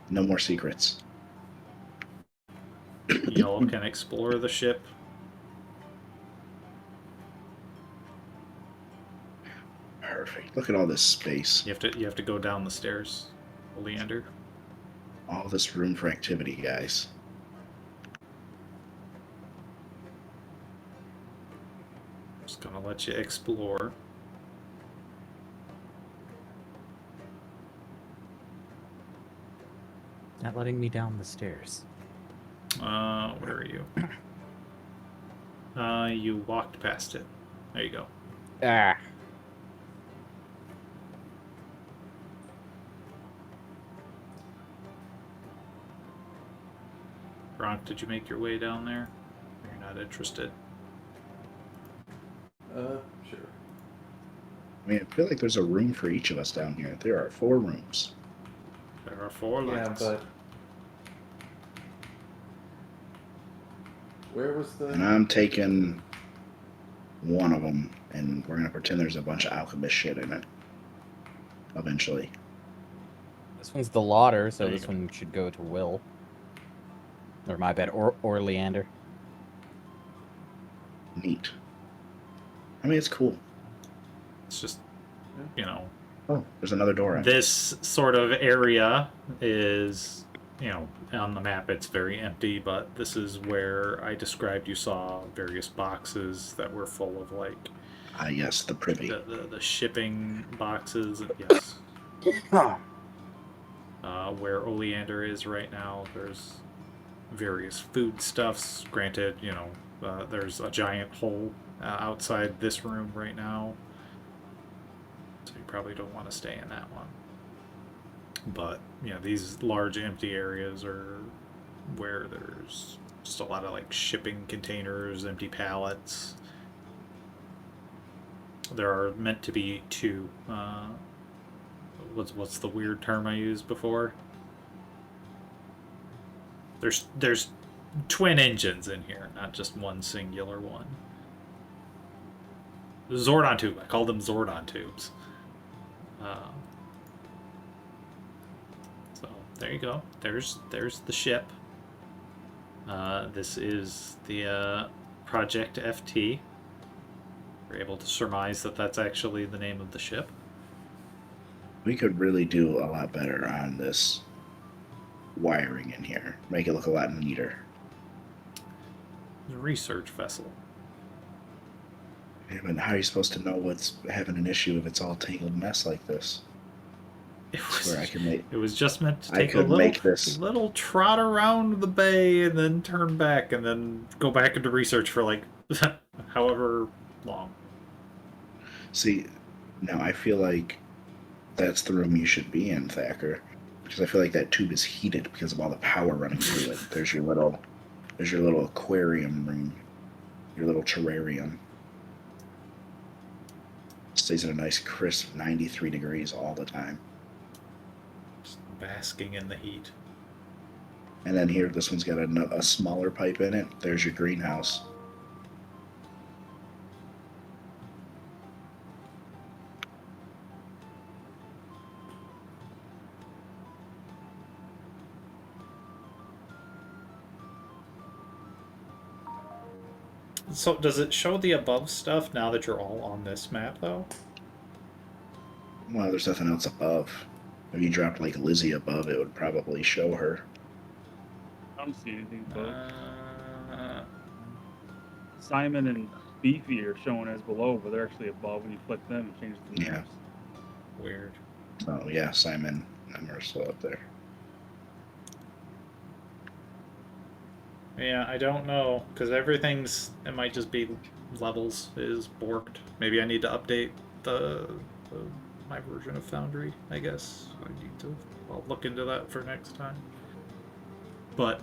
No more secrets. Y'all can explore the ship. Perfect. Look at all this space. You have to go down the stairs, Oleander. All this room for activity, guys. Just gonna let you explore. Not letting me down the stairs. Where are you? You walked past it. There you go. Ah. Gronk, did you make your way down there? You're not interested. Sure. I mean, I feel like there's a room for each of us down here. There are 4 rooms. There are 4 Yeah, lights. but where was the? And I'm taking one of them, and we're gonna pretend there's a bunch of alchemist shit in it. Eventually. This one's the Lauder, so There you this go. one should go to Will. Or my bad, or Leander. Neat. I mean, it's cool. It's just, you know, Oh, there's another door in it. this sort of area is, you know, on the map it's very empty, but this is where I described you saw various boxes that were full of, like, Ah, yes, the privy. the shipping boxes. Yes. Where Oleander is right now, there's various foodstuffs. Granted, you know, there's a giant hole outside this room right now, so you probably don't want to stay in that one. But, you know, these large empty areas are where there's just a lot of, like, shipping containers, empty pallets. There are meant to be 2. What's the weird term I used before? There's twin engines in here, not just one singular one. Zordon tube. I call them Zordon tubes. So there you go. There's the ship. This is the Project FT. We're able to surmise that that's actually the name of the ship. We could really do a lot better on this wiring in here. Make it look a lot neater. It's a research vessel. Yeah, but how are you supposed to know what's having an issue if it's all tangled mess like this? It Where I was, can make it was just meant to I take a could little, make this- little trot around the bay and then turn back and then go back into research for like however long. see. Now I feel like that's the room you should be in, Thacker, because I feel like that tube is heated because of all the power running through it. There's your little aquarium room, your little terrarium. Stays at a nice crisp 93 degrees all the time. Just basking in the heat. And then here, this one's got a smaller pipe in it. There's your greenhouse. So does it show the above stuff now that you're all on this map though? Well, there's nothing else above. If you dropped like Lizzie above, it would probably show her. I don't see anything. But Uh, Simon and Beefy are shown as below, but they're actually above. When you flick them, it changes the Yeah. maps. weird. Oh yeah, Simon and are still up there. Yeah, I don't know, because everything's, it might just be levels is borked. Maybe I need to update my version of Foundry, I guess. I'll look into that for next time. But,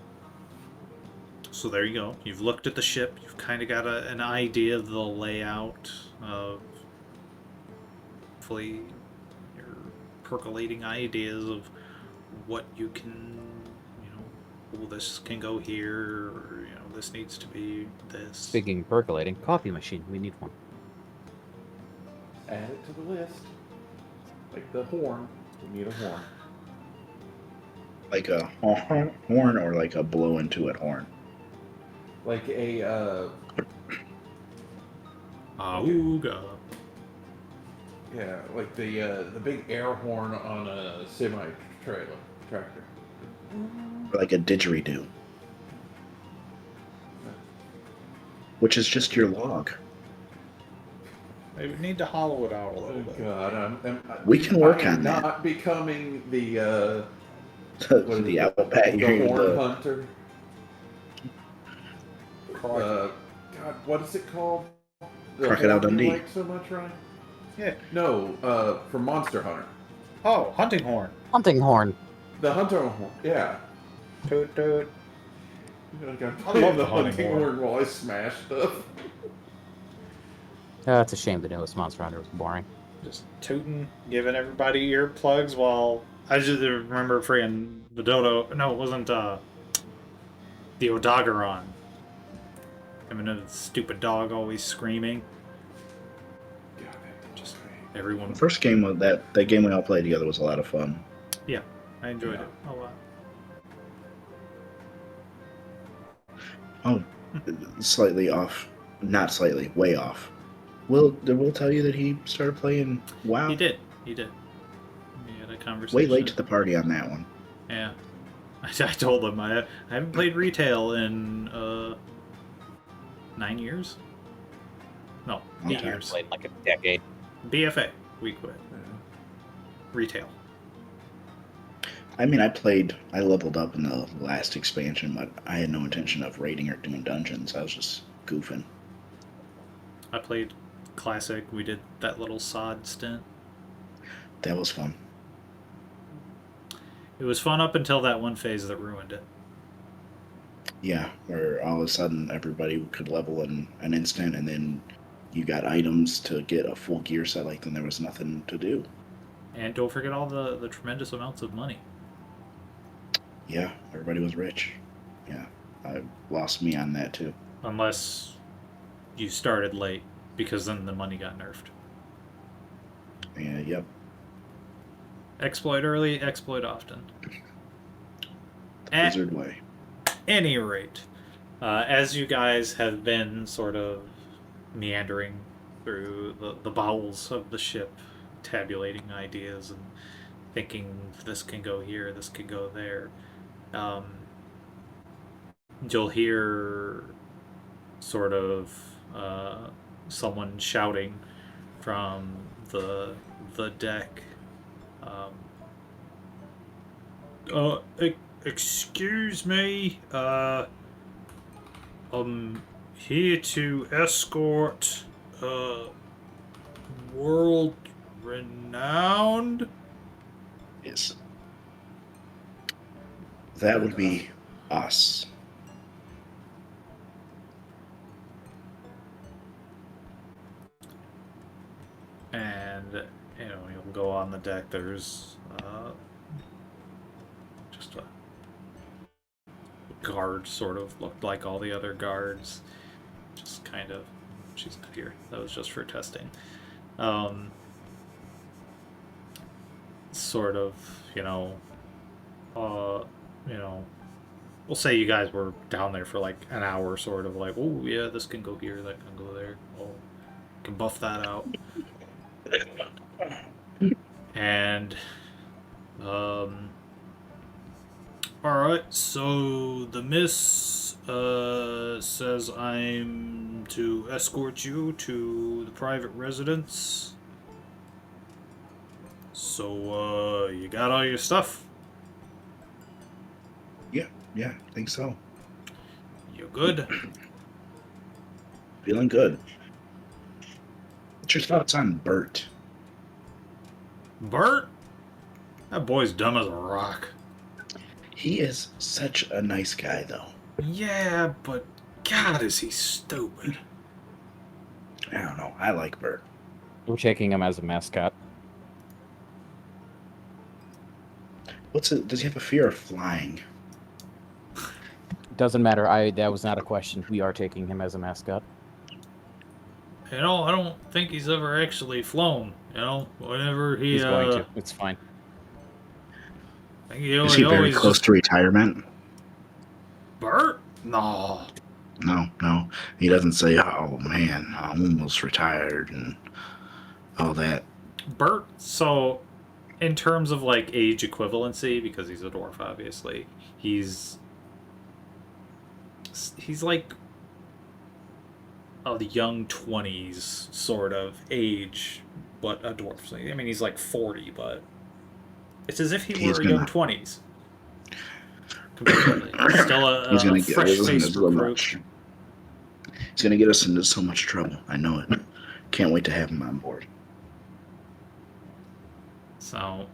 so there you go. You've looked at the ship, you've kind of got an idea of the layout of, hopefully, your percolating ideas of what you can, well, this can go here, or, this needs to be this. Speaking of percolating, coffee machine. We need one. Add it to the list. Like the horn. We need a horn. Like a horn or like a blow into it horn? Like a, Auga. yeah, like the big air horn on a semi-trailer tractor. Or like a didgeridoo? Which is just your log. They would need to hollow it out a little Oh bit. God, We can work I am on that. not becoming the The outback. the horn hunter. God, what is it called? The Crocodile horn you Dundee. like so much, Ryan? Yeah. No, from Monster Hunter. Oh, hunting horn. Hunting horn. The hunter horn. Yeah. Toot toot. Like I'm I playing love the the hunting hunting horn. horn while I smash stuff. It's a shame the newest Monster Hunter was boring. Just tooting, giving everybody earplugs while I just remember freaking the dodo. No, it wasn't the Odogaron. I mean, a stupid dog always screaming. God, that Just dog. everyone. The first game of that game we all played together was a lot of fun. Yeah, I enjoyed it a lot. Oh, slightly off. Not slightly, way off. Will tell you that he started playing WoW? He did. He did. We had a conversation. Way late to the party on that one. Yeah. I told him I haven't played retail in 9 years. No, Long 8 time. years. Played like a decade. BFA. We quit. Yeah. Retail. I mean, I leveled up in the last expansion, but I had no intention of raiding or doing dungeons. I was just goofing. I played classic. We did that little sod stint. That was fun. It was fun up until that one phase that ruined it. Yeah, where all of a sudden everybody could level in an instant, and then you got items to get a full gear set, like then there was nothing to do. And don't forget all the tremendous amounts of money. Yeah, everybody was rich. Yeah, I lost me on that too. Unless you started late, because then the money got nerfed. Yeah, yep. Exploit early, exploit often. At Wizard way. any rate, as you guys have been sort of meandering through the bowels of the ship, tabulating ideas and thinking this can go here, this can go there, you'll hear sort of someone shouting from the deck. Excuse me, I'm here to escort, world renowned? Yes. That would be us. And, you'll go on the deck, there's, just a guard, sort of, looked like all the other guards. Just kind of, she's not here, that was just for testing. Sort of, we'll say you guys were down there for like an hour, sort of like, oh yeah, this can go here, that can go there, oh, can buff that out. And alright, so the miss says I'm to escort you to the private residence. So you got all your stuff? Yeah, I think so. You good? Feeling good. What's your thoughts on Bert? Bert? That boy's dumb as a rock. He is such a nice guy, though. Yeah, but God, is he stupid. I don't know. I like Bert. We're taking him as a mascot. Does he have a fear of flying? Doesn't matter. That was not a question. We are taking him as a mascot. I don't think he's ever actually flown. Whenever he He's going to. It's fine. I think he Is he very always close just to retirement? Bert. No, No. He doesn't say, "Oh man, I'm almost retired," and all that. Bert. So, in terms of like age equivalency, because he's a dwarf, obviously, he's like the young 20s sort of age, but a dwarf. So, I mean, he's like 40, but it's as if he He's were young gonna 20s. Completely. Still he's a gonna get us into fresh-faced so recruit. much. He's gonna get us into so much trouble. I know it. Can't wait to have him on board. So,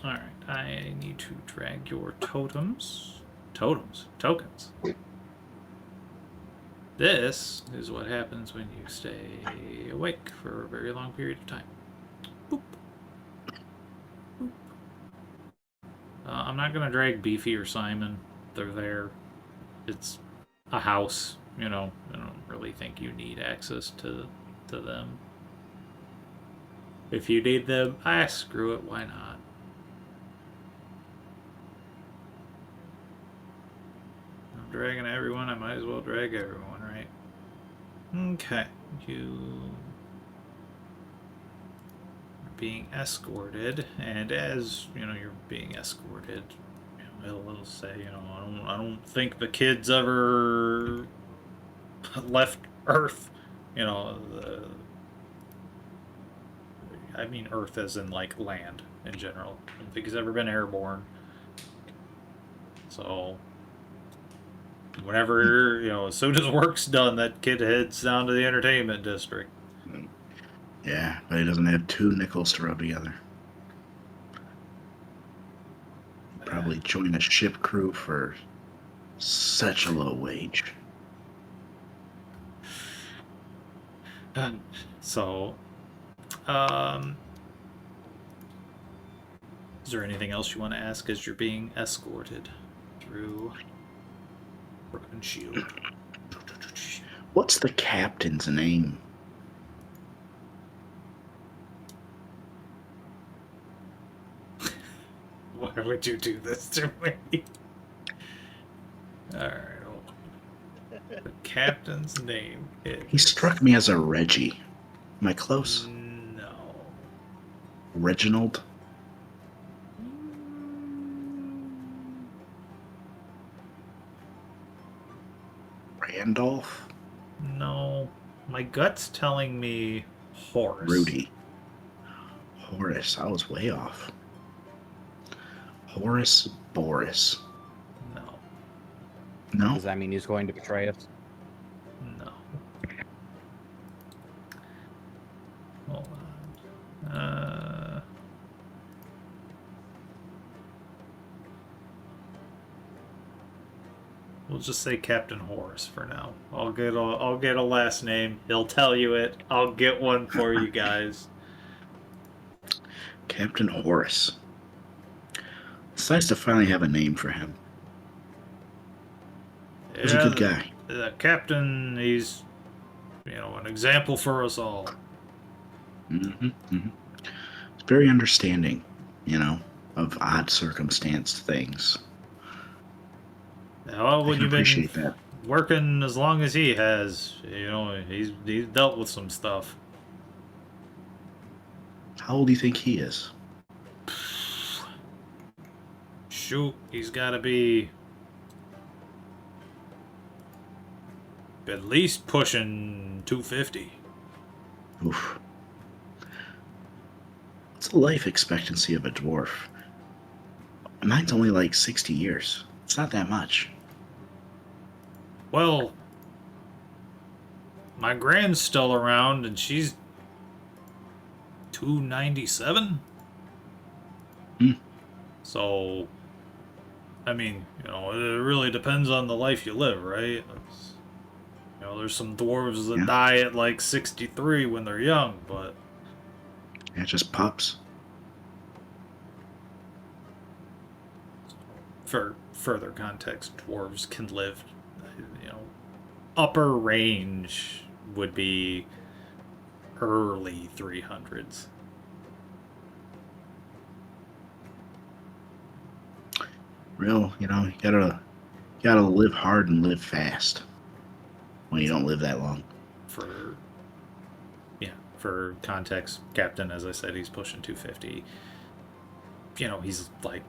alright, I need to drag your tokens. This is what happens when you stay awake for a very long period of time. Boop. Boop. I'm not going to drag Beefy or Simon. They're there. It's a house, you know. I don't really think you need access to them. If you need them, screw it, why not? I'm dragging everyone, I might as well drag everyone, right? Okay, you are being escorted, and as you know, you're being escorted. You know, it'll say, you know, I don't think the kids ever left Earth. You know, I mean Earth as in like land in general. I don't think he's ever been airborne. So whenever, you know, as soon as work's done, that kid heads down to the entertainment district. Yeah, but he doesn't have 2 nickels to rub together. Probably join a ship crew for such a low wage. So, is there anything else you want to ask as you're being escorted through Broken Shield? What's the captain's name? Why would you do this to me? Alright. The captain's name is... He struck me as a Reggie. Am I close? No. Reginald? Randolph? No. My gut's telling me Horace. Rudy. Horace. I was way off. Horace Boris. No. No? Does that mean he's going to betray us? No. Hold on. We'll just say Captain Horace for now. I'll get a last name. He'll tell you it. I'll get one for you guys. Captain Horace. It's nice to finally have a name for him. He's a good guy. The captain, he's, you know, an example for us all. It's very understanding, you know, of odd circumstance things. Well, when you've appreciate been that. working as long as he has, you know, he's dealt with some stuff. How old do you think he is? Shoot, he's got to be at least pushing 250. Oof. What's the life expectancy of a dwarf? Mine's only like 60 years. It's not that much. Well, my grand's still around, and she's 297. So, I mean, you know, it really depends on the life you live, right? You know, there's some dwarves that die at like 63 when they're young, but... Yeah, just pups. For further context, dwarves can live, you know, upper range would be early 300s. Real, you gotta live hard and live fast. When you don't live that long. For context, Captain, as I said, he's pushing 250. He's like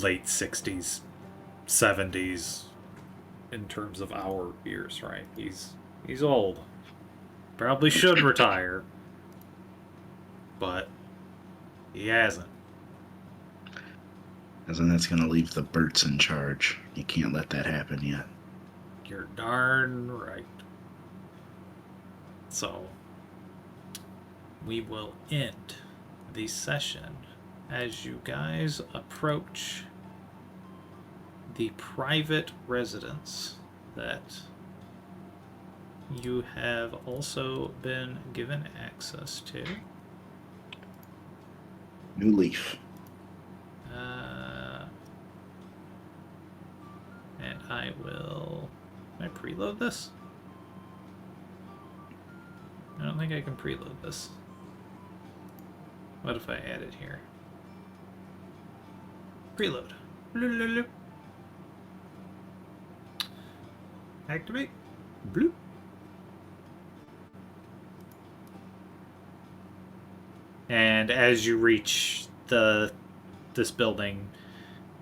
late 60s, 70s in terms of our years, right? He's old. Probably should retire, but he hasn't. And then that's gonna leave the Berts in charge. You can't let that happen yet. You're darn right. So, we will end the session as you guys approach the private residence that you have also been given access to. New leaf. And I will... Can I preload this? I don't think I can preload this. What if I add it here? Preload. Activate. Bloop. And as you reach this building,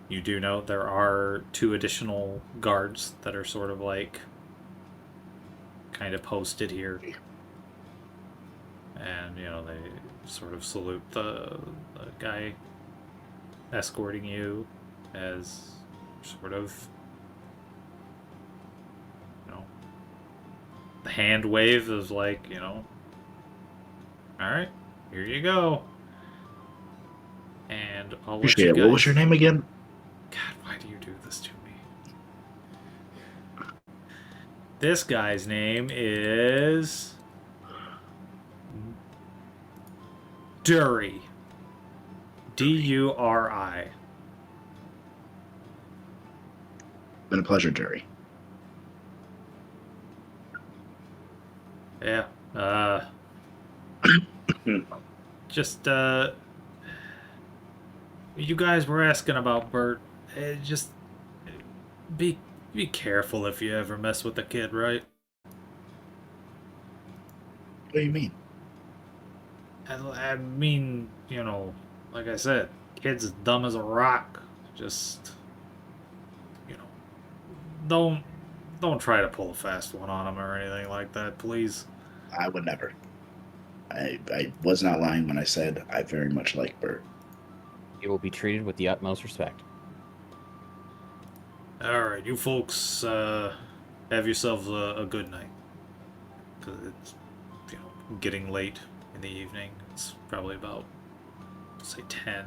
you do note there are 2 additional guards that are sort of like kind of posted here. And, they sort of salute the guy escorting you as sort of, the hand wave is like, alright, here you go. And I'll let Appreciate you it. guys... What was your name again? God, why do you do this to me? This guy's name is... Duri. D-U-R-I. Been a pleasure, Jerry. Yeah. Just, you guys were asking about Bert. Just be careful if you ever mess with the kid, right? What do you mean? I mean, like I said, kid's as dumb as a rock. Just, don't try to pull a fast one on him or anything like that, please. I would never. I was not lying when I said I very much like Bert. You will be treated with the utmost respect. Alright, you folks, have yourselves a good night. Because it's, getting late in the evening. It's probably about, say, 10.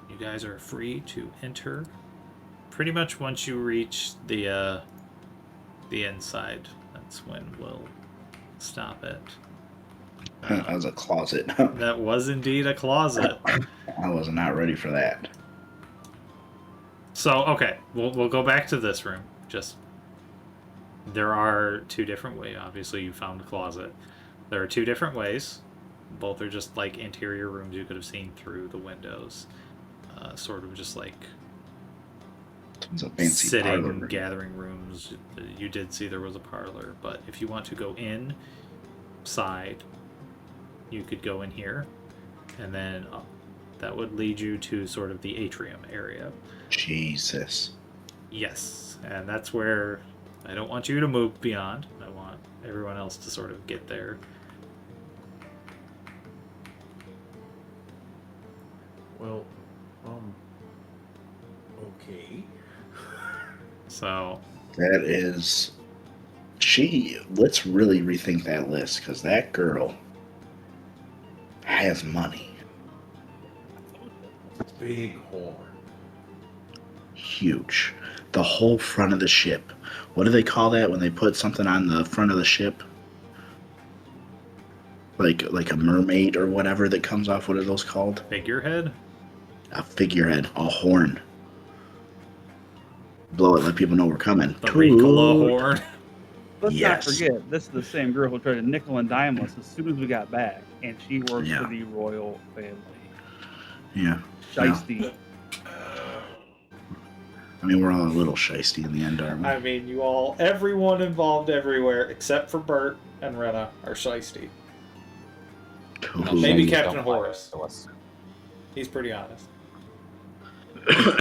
You guys are free to enter pretty much once you reach the inside. That's when we'll stop it. That was a closet. That was indeed a closet. I was not ready for that. So, okay, we'll go back to this room. Just, there are 2 different ways. Obviously, you found the closet. There are 2 different ways. Both are just like interior rooms you could have seen through the windows. Sort of just like It's a fancy sitting parlor. gathering rooms. You did see there was a parlor, but if you want to go inside, you could go in here, and then that would lead you to sort of the atrium area. Jesus. Yes, and that's where I don't want you to move beyond. I want everyone else to sort of get there. Well, okay. So That is... Let's really rethink that list, because that girl has money. Big horn. Huge. The whole front of the ship. What do they call that when they put something on the front of the ship? Like a mermaid or whatever that comes off. What are those called? figurehead. A figurehead. A horn. Blow it, let people know we're coming. The Ricola Toot. horn. Let's Yes. not forget, this is the same girl who tried to nickel and dime us as soon as we got back, and she works Yeah. for the royal family. Yeah. Shiesty. I mean, we're all a little shisty in the end, aren't we? I mean, everyone involved everywhere except for Bert and Rena are shisty. Cool. Maybe Shaggy Captain don't lie Horace. to us. He's pretty honest.